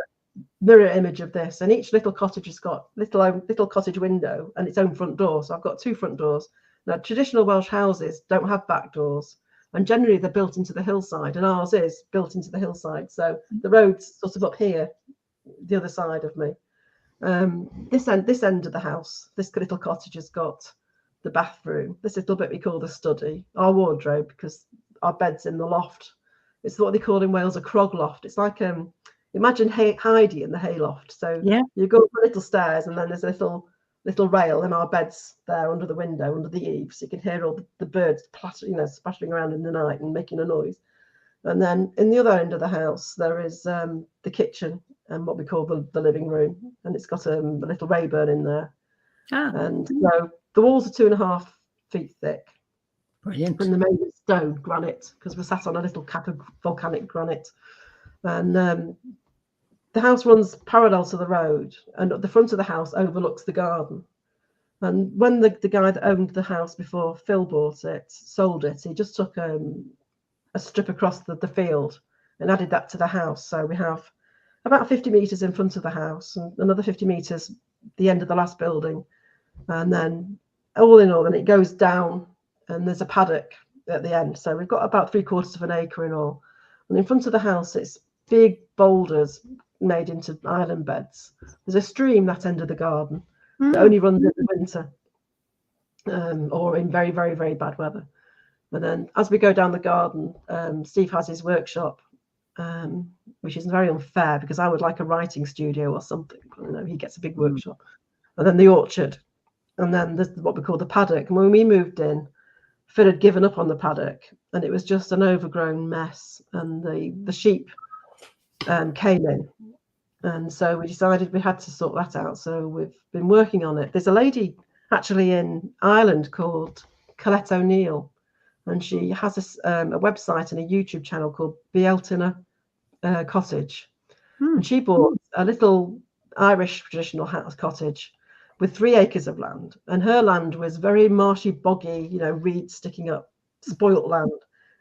mirror image of this, and each little cottage has got little cottage window and its own front door. So I've got 2 front doors. Now, traditional Welsh houses don't have back doors, and generally they're built into the hillside, and ours is built into the hillside. So the road's sort of up here, the other side of me. This end of the house, this little cottage has got the bathroom, this little bit we call the study, our wardrobe, because our bed's in the loft. It's what they call in Wales a crog loft. It's like imagine Heidi in the hayloft. So you go up the little stairs, and then there's a little rail, and our bed's there under the window, under the eave, so you can hear all the birds splashing around in the night and making a noise. And then in the other end of the house, there is the kitchen and what we call the living room, and it's got a little Rayburn in there. And so the walls are 2.5 feet thick. Brilliant. And they're made of stone, granite, because we're sat on a little cap of volcanic granite. And the house runs parallel to the road, and at the front of the house overlooks the garden. And when the guy that owned the house before Phil bought it, sold it, he just took a strip across the field and added that to the house. So we have about 50 meters in front of the house and another 50 meters the end of the last building, and then all in all, then it goes down and there's a paddock at the end. So we've got about 3/4 of an acre in all, and in front of the house it's big boulders made into island beds. There's a stream that end of the garden that only runs in the winter or in very, very, very bad weather. And then as we go down the garden, Steve has his workshop, which is very unfair because I would like a writing studio or something. You know, he gets a big workshop. And then the orchard. And then there's what we call the paddock. And when we moved in, Phil had given up on the paddock, and it was just an overgrown mess. And the sheep came in. And so we decided we had to sort that out. So we've been working on it. There's a lady actually in Ireland called Colette O'Neill, and she has a website and a YouTube channel called Bealtina Cottage. And she bought a little Irish traditional house cottage with 3 acres of land. And her land was very marshy, boggy, reeds sticking up, spoilt land.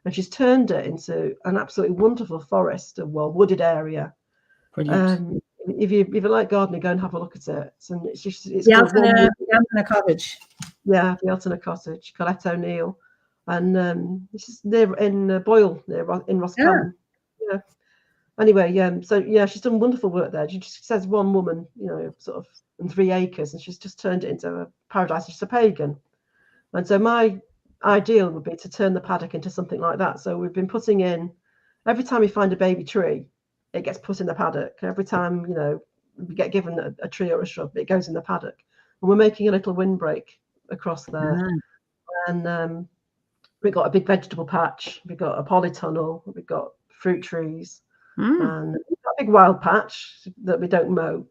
And she's turned it into an absolutely wonderful forest, a wooded area. If you like gardening, go and have a look at it. And it's Bealtina Cottage. Yeah, Bealtina Cottage, Colette O'Neill. And it's just near in Boyle, in Roscommon. Yeah. Anyway, so she's done wonderful work there. She just says one woman, sort of in 3 acres, and she's just turned it into a paradise. She's a pagan. And so my ideal would be to turn the paddock into something like that. So we've been putting in, every time we find a baby tree, it gets put in the paddock. Every time, we get given a tree or a shrub, it goes in the paddock. And we're making a little windbreak across there. And we've got a big vegetable patch. We've got a polytunnel. We've got fruit trees. And we've got a big wild patch that we don't mow,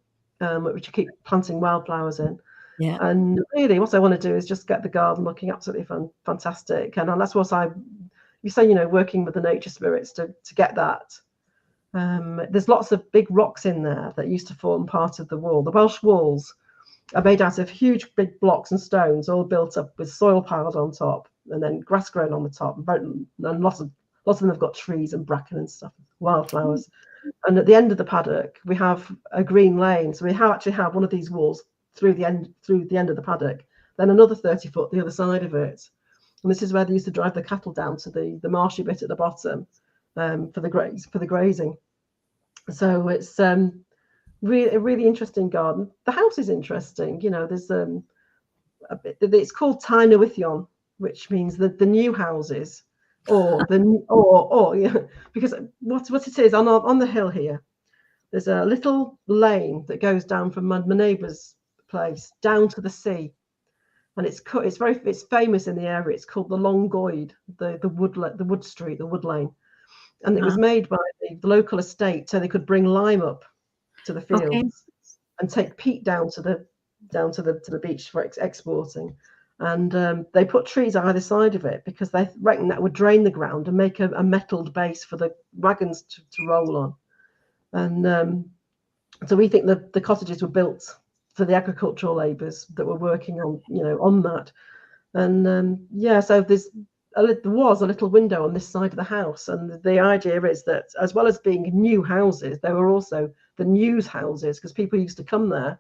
which we keep planting wildflowers in. Yeah. And really what I want to do is just get the garden looking absolutely fantastic. And that's what you say, working with the nature spirits to get that. There's lots of big rocks in there that used to form part of the wall. The Welsh walls are made out of huge big blocks and stones, all built up with soil piled on top, and then grass grown on the top. And lots of them have got trees and bracken and stuff, wildflowers. And at the end of the paddock, we have a green lane. So we actually have one of these walls through the end of the paddock, then another 30 foot the other side of it. And this is where they used to drive the cattle down to the marshy bit at the bottom for the grazing. So it's really a really interesting garden. The house is interesting. There's it's called Tynerwithion, which means the new houses, or because what it is on the hill here, there's a little lane that goes down from my neighbour's place down to the sea, and it's famous in the area. It's called the Long Goyd, the wood street, the wood lane, and it was made by the local estate so they could bring lime up to the fields and take peat down to the beach for exporting. And they put trees either side of it because they reckon that would drain the ground and make a metalled base for the wagons to roll on. And so we think that the cottages were built for the agricultural labourers that were working on that. And yeah, so there was a little window on this side of the house, and the idea is that as well as being new houses, there were also the news houses, because people used to come there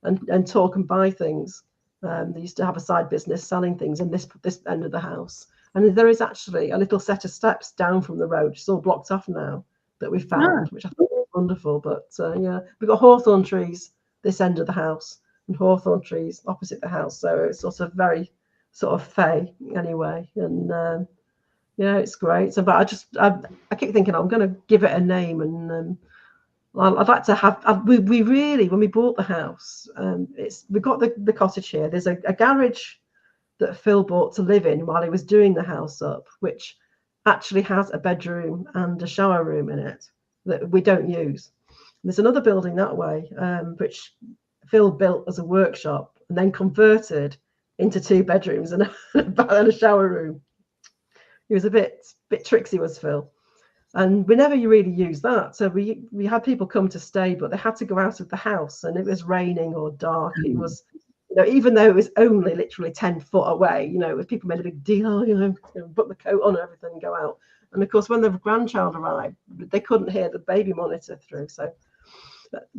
and talk and buy things. They used to have a side business selling things in this end of the house. And there is actually a little set of steps down from the road. It's all blocked off now that we found, which I thought was wonderful. But yeah, we've got hawthorn trees this end of the house and hawthorn trees opposite the house. So it's sort of very sort of fey anyway. And yeah, it's great. So, but I keep thinking I'm going to give it a name, and I'd like to have. We really, when we bought the house, we've got the cottage here. There's a garage that Phil bought to live in while he was doing the house up, which actually has a bedroom and a shower room in it that we don't use. And there's another building that way, which Phil built as a workshop and then converted into 2 bedrooms and a shower room. He was a bit tricksy, was Phil. And we never really used that. So we had people come to stay, but they had to go out of the house, and it was raining or dark. It was, even though it was only literally 10 foot away, people made a big deal, put the coat on and everything and go out. And of course, when the grandchild arrived, they couldn't hear the baby monitor through. So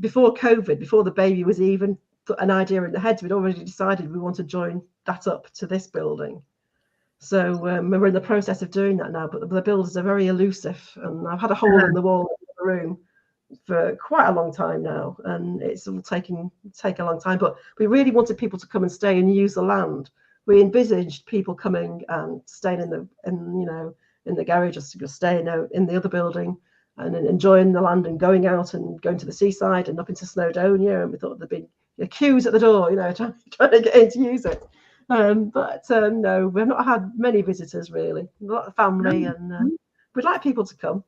before COVID, before the baby was even an idea in the heads, we'd already decided we want to join that up to this building. So we're in the process of doing that now, but the builders are very elusive, and I've had a hole in the wall in the room for quite a long time now, and it's all take a long time. But we really wanted people to come and stay and use the land. We envisaged people coming and staying in the garage, just staying out in the other building and enjoying the land and going out and going to the seaside and up into Snowdonia. And we thought there'd be queues at the door, trying to get in to use it. But no, we've not had many visitors really. A lot of family, and we'd like people to come.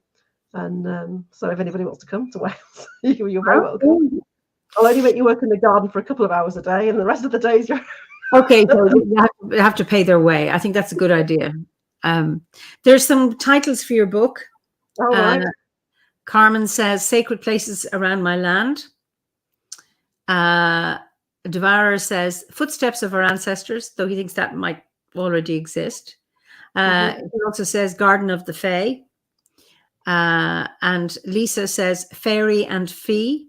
And so if anybody wants to come to Wales, you're very welcome. I'll only make you work in the garden for a couple of hours a day, and the rest of the days you're okay. So you have to pay their way. I think that's a good idea. There's some titles for your book. All right. Carmen says "Sacred Places Around My Land." Devourer says "Footsteps of Our Ancestors," though he thinks that might already exist. He also says "Garden of the Fae." And Lisa says "Fairy and Fee."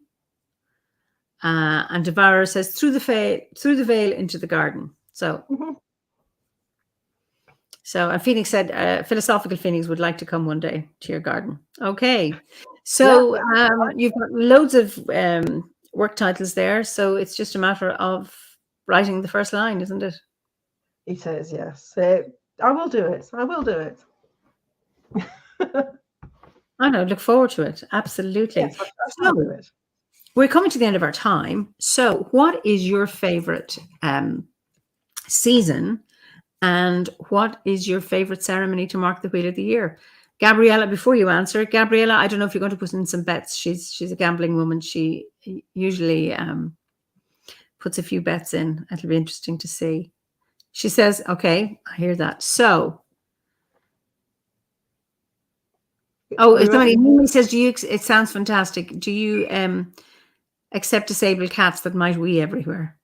And Devourer says through the veil into the garden. So, and Phoenix said Philosophical Phoenix would like to come one day to your garden. Okay. So you've got loads of work titles there. So it's just a matter of writing the first line, isn't it? He says, yes. I will do it. I will do it. I know. Look forward to it. Absolutely. Yes, I'll do it. We're coming to the end of our time. So what is your favorite season, and what is your favorite ceremony to mark the wheel of the year? Gabriella, before you answer, Gabriella, I don't know if you're going to put in some bets. She's a gambling woman. She usually puts a few bets in. It'll be interesting to see. She says, okay, I hear that. So, somebody says, do you, it sounds fantastic. Do you accept disabled cats that might wee everywhere?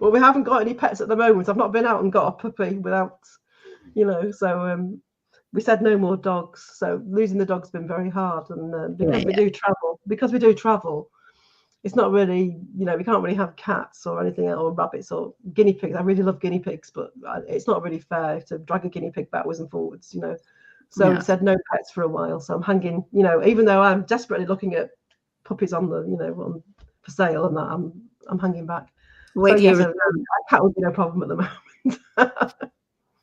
Well, we haven't got any pets at the moment. I've not been out and got a puppy without, so we said no more dogs. So losing the dog's been very hard. And because we do travel, it's not really, we can't really have cats or anything else, or rabbits or guinea pigs. I really love guinea pigs, but it's not really fair to drag a guinea pig backwards and forwards, So we said no pets for a while. So I'm hanging, even though I'm desperately looking at puppies on the, for sale and that, I'm hanging back. A cat would be no problem at the moment.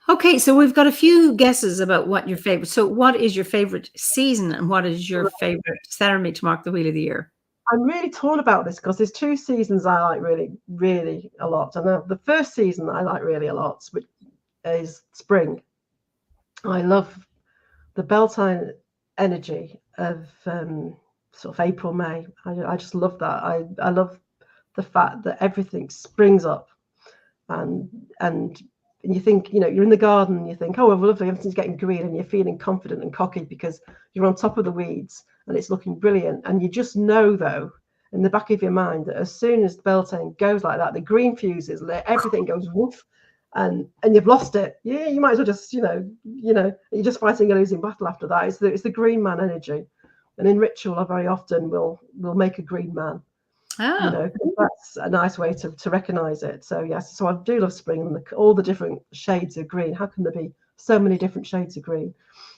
Okay, so we've got a few guesses about what your favorite. So what is your favorite season, and what is your favorite ceremony to mark the wheel of the year? I'm really torn about this because there's 2 seasons I like really, really a lot. And the first season that I like really a lot, which is spring. I love the Beltane energy of sort of April, May. I just love that. I love the fact that everything springs up, and you think, you're in the garden and you think, oh, well, lovely, everything's getting green, and you're feeling confident and cocky because you're on top of the weeds and it's looking brilliant. And you just know, though, in the back of your mind that as soon as the Beltane goes like that, the green fuse is lit, everything goes woof, and you've lost it. Yeah, you might as well just, you're just fighting a losing battle after that. It's the green man energy. And in ritual, I very often will make a green man. Oh. That's a nice way to recognize it. So yes, so I do love spring and all the different shades of green. How can there be so many different shades of green?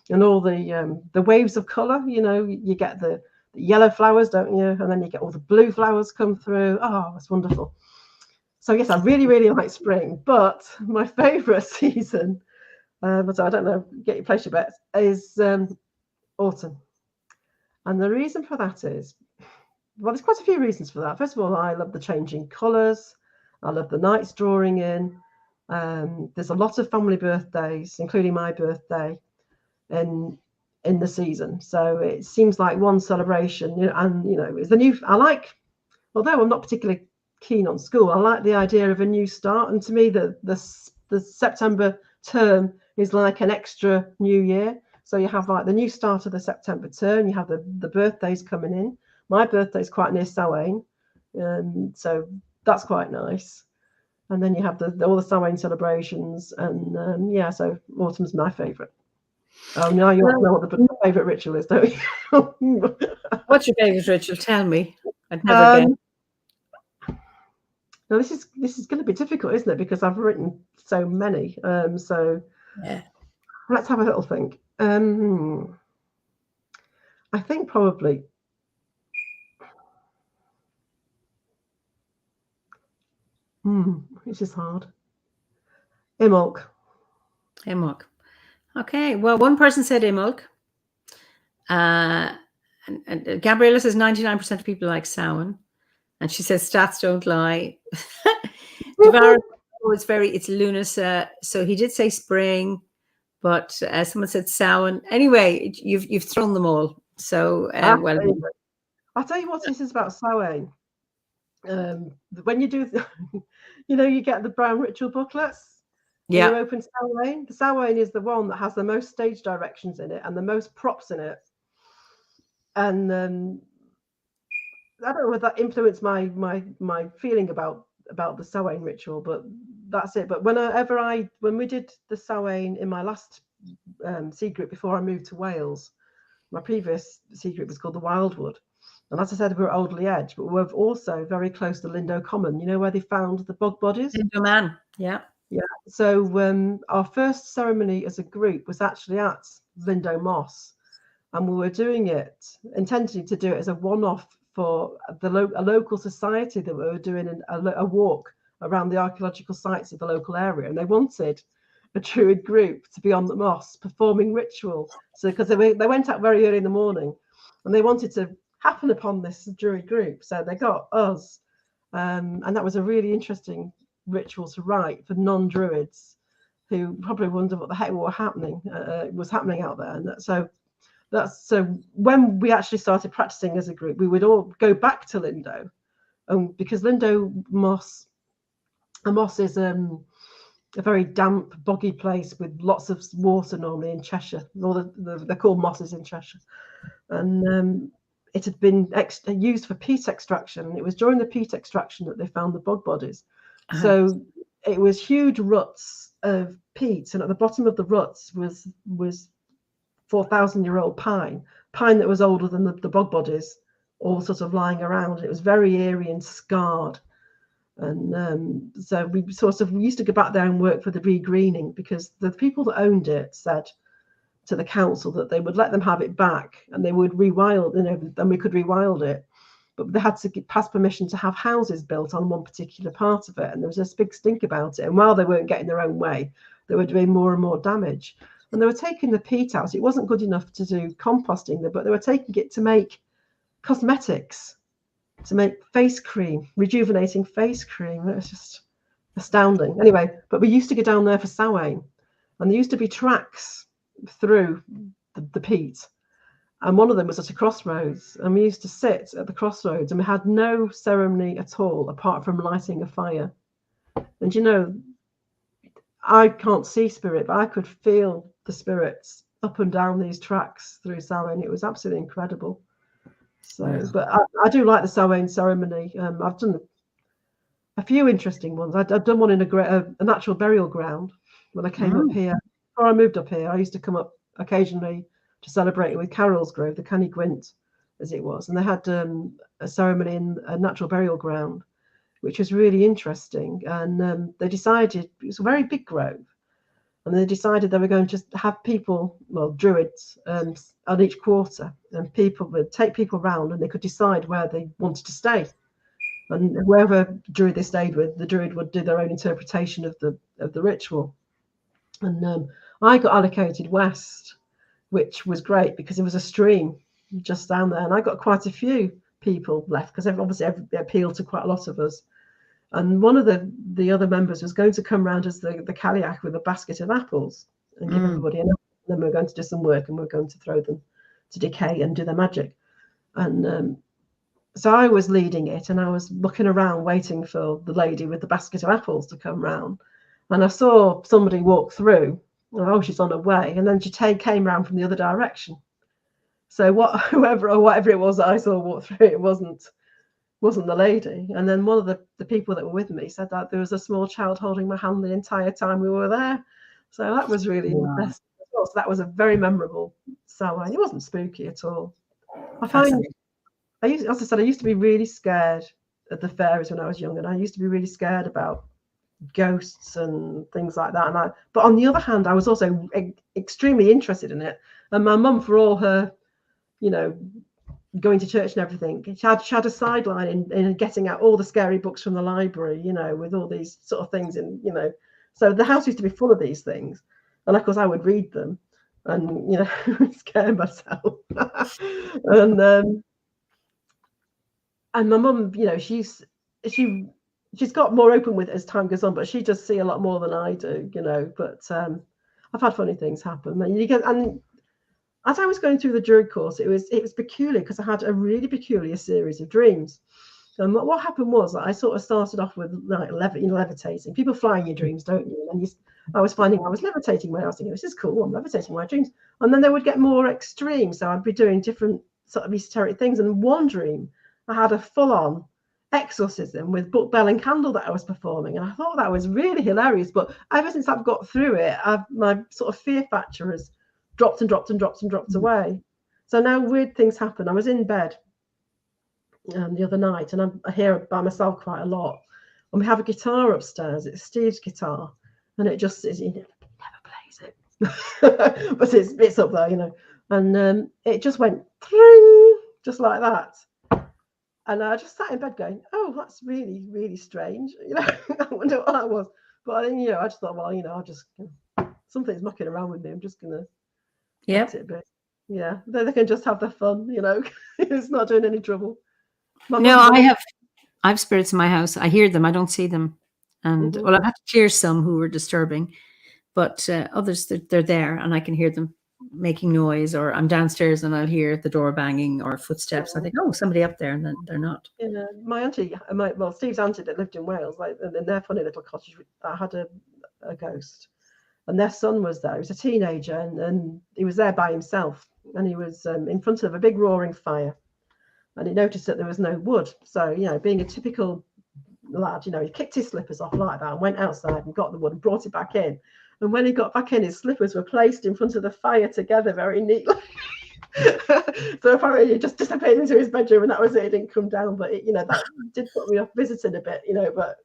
And all the waves of color, you get the yellow flowers, don't you? And then you get all the blue flowers come through. Oh, it's wonderful. So yes, I really, really like spring, but my favorite season, but I don't know, place your bets, is autumn. And the reason for that is, well, there's quite a few reasons for that. First of all, I love the changing colours. I love the nights drawing in. There's a lot of family birthdays, including my birthday, in the season. So it seems like one celebration, it's the new. Although I'm not particularly keen on school, I like the idea of a new start. And to me, the September term is like an extra new year. So you have like the new start of the September term. You have the birthdays coming in. My birthday's quite near Samhain, so that's quite nice. And then you have all the Samhain celebrations, and so autumn's my favourite. Oh, now you know what the favourite ritual is, don't you? What's your favourite ritual? Tell me. I'd never guess. Now this is going to be difficult, isn't it? Because I've written so many. So yeah. Let's have a little think. I think probably. Which is hard. Imolc. Imolc. Okay. Well, one person said Imolc. And Gabriella says 99% of people like Samhain. And she says stats don't lie. Devara, it's Lunas. So he did say spring, but someone said Samhain. Anyway, you've thrown them all. So well. I'll tell you what this is about Samhain. When you do, you get the brown ritual booklets. Yeah. You open Samhain. The Samhain is the one that has the most stage directions in it and the most props in it. And I don't know whether that influenced my feeling about the Samhain ritual, but that's it. But when we did the Samhain in my last seed group before I moved to Wales, my previous seed group was called the Wildwood. And as I said, we're at Alderley Edge, but we're also very close to Lindo Common, where they found the bog bodies. Lindo Man, yeah. Yeah. So our first ceremony as a group was actually at Lindo Moss. And we were doing it, intending to do it as a one-off for a local society that we were doing a walk around the archaeological sites of the local area. And they wanted a Druid group to be on the moss performing ritual. So because they went out very early in the morning and they wanted to happen upon this Druid group. So they got us. And that was a really interesting ritual to write for non-Druids who probably wonder what the heck was happening out there. And so when we actually started practicing as a group, we would all go back to Lindo, because Lindo Moss, a moss is a very damp, boggy place with lots of water normally in Cheshire. They're called mosses in Cheshire, and it had been used for peat extraction. It was during the peat extraction that they found the bog bodies. Uh-huh. So it was huge ruts of peat, and at the bottom of the ruts was 4,000-year-old pine that was older than the bog bodies, all sort of lying around. It was very eerie and scarred. And so we used to go back there and work for the regreening, because the people that owned it said to the council that they would let them have it back and they would rewild, and we could rewild it. But they had to pass permission to have houses built on one particular part of it. And there was this big stink about it. And while they weren't getting their own way, they were doing more and more damage. And they were taking the peat out. It wasn't good enough to do composting, but they were taking it to make cosmetics, to make face cream, rejuvenating face cream. It was just astounding. Anyway, but we used to go down there for Samhain, and there used to be tracks through the peat. And one of them was at a crossroads, and we used to sit at the crossroads, and we had no ceremony at all apart from lighting a fire. And I can't see spirit, but I could feel the spirits up and down these tracks through Samhain. It was absolutely incredible. So, but I do like the Samhain ceremony. I've done a few interesting ones. I've done one in a natural burial ground when I came up here. Before I moved up here, I used to come up occasionally to celebrate it with Carol's Grove, the Canny Gwent, as it was. And they had a ceremony in a natural burial ground, which was really interesting. And they decided, it was a very big grove, and they decided they were going to have people, well, druids, on each quarter, and people would take people round, and they could decide where they wanted to stay. And wherever druid they stayed with, the druid would do their own interpretation of the ritual. And I got allocated west, which was great because there was a stream just down there, and I got quite a few people left because obviously it appealed to quite a lot of us. And one of the other members was going to come round as the Kaliak with a basket of apples and give everybody an apple. And then we were going to do some work, and we were going to throw them to decay and do their magic. And so I was leading it, and I was looking around waiting for the lady with the basket of apples to come round. And I saw somebody walk through. Oh, she's on her way. And then she came round from the other direction. So whoever or whatever it was that I saw walk through, it wasn't the lady. And then one of the people that were with me said that there was a small child holding my hand the entire time we were there. So that was really interesting as well. So that was a very memorable Samhain. It wasn't spooky at all. I find, as I said, I used to be really scared of the fairies when I was young, and I used to be really scared about ghosts and things like that. But on the other hand, I was also extremely interested in it. And my mum, for all her, going to church and everything, she had a sideline in getting out all the scary books from the library, with all these sort of things in, so the house used to be full of these things, and of course I would read them and scare myself. And my mum, she's got more open with it as time goes on, but she does see a lot more than I do, but I've had funny things happen. And as I was going through the druid course, it was peculiar because I had a really peculiar series of dreams. And what happened was that I sort of started off with like levitating. People fly in your dreams, don't you? And I was finding I was levitating when I was thinking, this is cool, I'm levitating my dreams. And then they would get more extreme. So I'd be doing different sort of esoteric things. And one dream, I had a full-on exorcism with book, bell and candle that I was performing. And I thought that was really hilarious. But ever since I've got through it, my sort of fear factor has dropped away. So now weird things happen. I was in bed the other night, and I hear it by myself quite a lot. And we have a guitar upstairs. It's Steve's guitar, and it just is. He never plays it, but it's up there, And it just went through, just like that. And I just sat in bed going, "Oh, that's really, really strange." I wonder what that was. But then, I just thought, well, I'll just something's mucking around with me. I'm just gonna let it be. Yeah, they can just have their fun. It's not doing any trouble. I have spirits in my house. I hear them. I don't see them. And well, I've had to clear some who were disturbing, but others, they're there, and I can hear them making noise, or I'm downstairs and I'll hear the door banging or footsteps. I think, oh, somebody up there, and then they're not. Yeah, my auntie, Steve's auntie that lived in Wales, like in their funny little cottage, that had a ghost, and their son was there. He was a teenager, and he was there by himself, and he was in front of a big roaring fire, and he noticed that there was no wood. So, being a typical lad, he kicked his slippers off like that and went outside and got the wood and brought it back in. And when he got back in, his slippers were placed in front of the fire together very neatly. So apparently he just disappeared into his bedroom, and that was it. He didn't come down, but that did put me off visiting a bit, but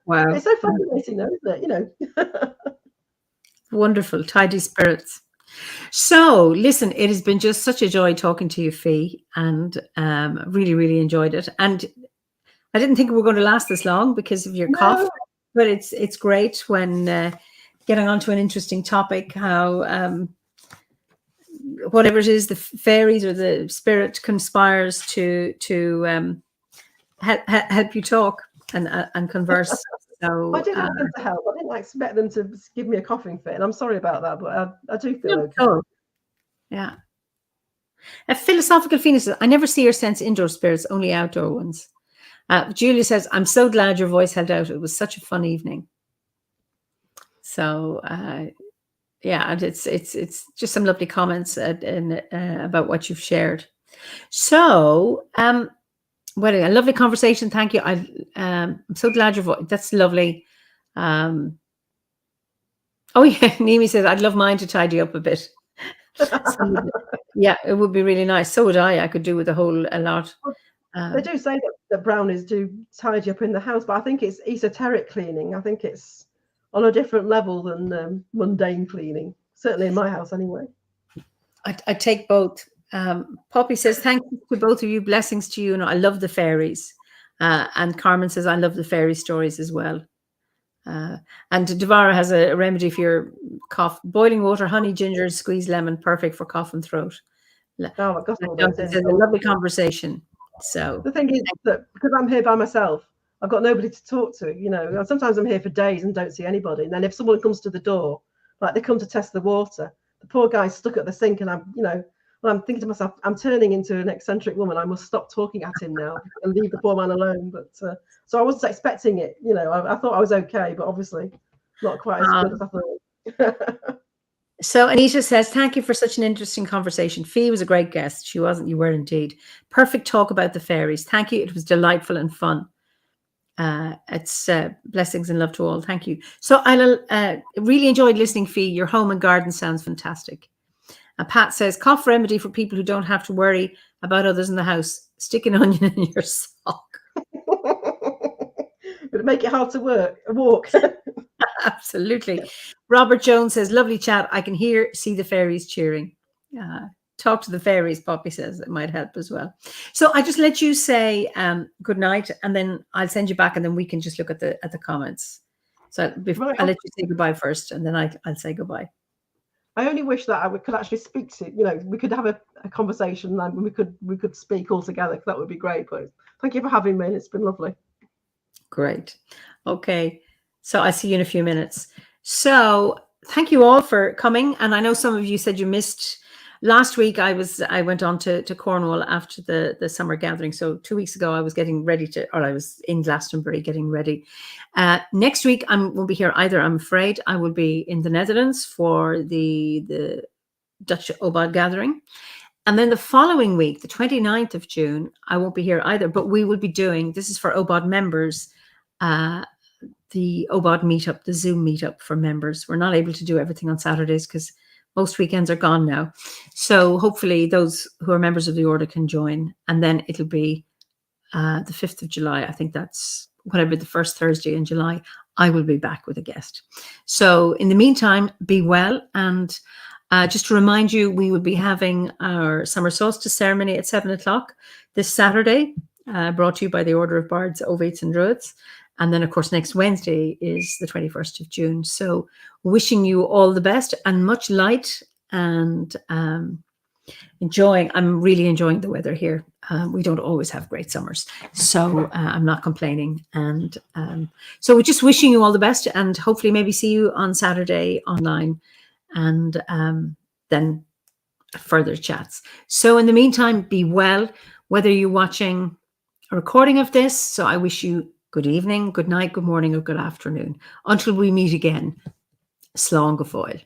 Wow, it's so fascinating though, isn't it? Wonderful, tidy spirits. So listen, it has been just such a joy talking to you, Fee, and really, really enjoyed it. And I didn't think we were going to last this long because of your cough, but it's great when getting onto an interesting topic, how whatever it is, the fairies or the spirit conspires to help you talk and converse. So I didn't want them to help. I didn't expect them to give me a coughing fit, and I'm sorry about that, but I do feel okay. Oh, yeah. A philosophical Phoenix says, I never see or sense indoor spirits, only outdoor ones. Julia says, I'm so glad your voice held out. It was such a fun evening. So, yeah, and it's just some lovely comments about what you've shared. So, well, a lovely conversation. Thank you. I'm so glad that's lovely. Oh yeah, Nimi says I'd love mine to tidy up a bit. Yeah, it would be really nice. So would I. I could do with a lot. They do say that brownies do tidy up in the house, but I think it's esoteric cleaning. I think it's on a different level than mundane cleaning. Certainly in my house, anyway. I take both. Poppy says, thank you to both of you. Blessings to you. And I love the fairies. And Carmen says, I love the fairy stories as well. And Devara has a remedy for your cough. Boiling water, honey, ginger, squeezed lemon. Perfect for cough and throat. Oh, I've got all those in. It's a lovely conversation. So the thing is that because I'm here by myself, I've got nobody to talk to. You know, sometimes I'm here for days and don't see anybody. And then if someone comes to the door, like they come to test the water, the poor guy's stuck at the sink, and I'm thinking to myself, I'm turning into an eccentric woman. I must stop talking at him now and leave the poor man alone. But so I wasn't expecting it. You know, I thought I was okay, but obviously not quite as good as I thought. So Anita says, thank you for such an interesting conversation. Fee was a great guest. She wasn't. You were indeed. Perfect talk about the fairies. Thank you. It was delightful and fun. It's blessings and love to all. Thank you. So I really enjoyed listening, Fee. Your home and garden sounds fantastic. Pat says, cough remedy for people who don't have to worry about others in the house. Stick an onion in your sock. It'll make it hard to walk. Absolutely. Robert Jones says, lovely chat. I can see the fairies cheering. Talk to the fairies, Poppy says. It might help as well. So I just let you say good night, and then I'll send you back, and then we can just look at the comments. So I'll let you say goodbye first, and then I'll say goodbye. I only wish that we could actually speak to, we could have a conversation and we could speak all together. That would be great. But thank you for having me. It's been lovely. Great. Okay. So I see you in a few minutes. So thank you all for coming. And I know some of you said you missed last week. I went on to Cornwall after the summer gathering. So 2 weeks ago, I was getting ready I was in Glastonbury getting ready. Next week, I won't be here either. I'm afraid I will be in the Netherlands for the Dutch Obod gathering. And then the following week, the 29th of June, I won't be here either, but we will be doing, this is for Obod members, the Obod meetup, the Zoom meetup for members. We're not able to do everything on Saturdays because most weekends are gone now. So hopefully those who are members of the order can join. And then it'll be the 5th of July. I think that's whatever the first Thursday in July, I will be back with a guest. So in the meantime, be well. And just to remind you, we will be having our summer solstice ceremony at 7 o'clock this Saturday, brought to you by the Order of Bards, Ovates and Druids. And then, of course, next Wednesday is the 21st of June. So wishing you all the best and much light and I'm really enjoying the weather here. We don't always have great summers. So I'm not complaining. And so we're just wishing you all the best and hopefully maybe see you on Saturday online and then further chats. So in the meantime, be well, whether you're watching a recording of this. So I wish you good evening, good night, good morning, or good afternoon. Until we meet again, slán go fóill.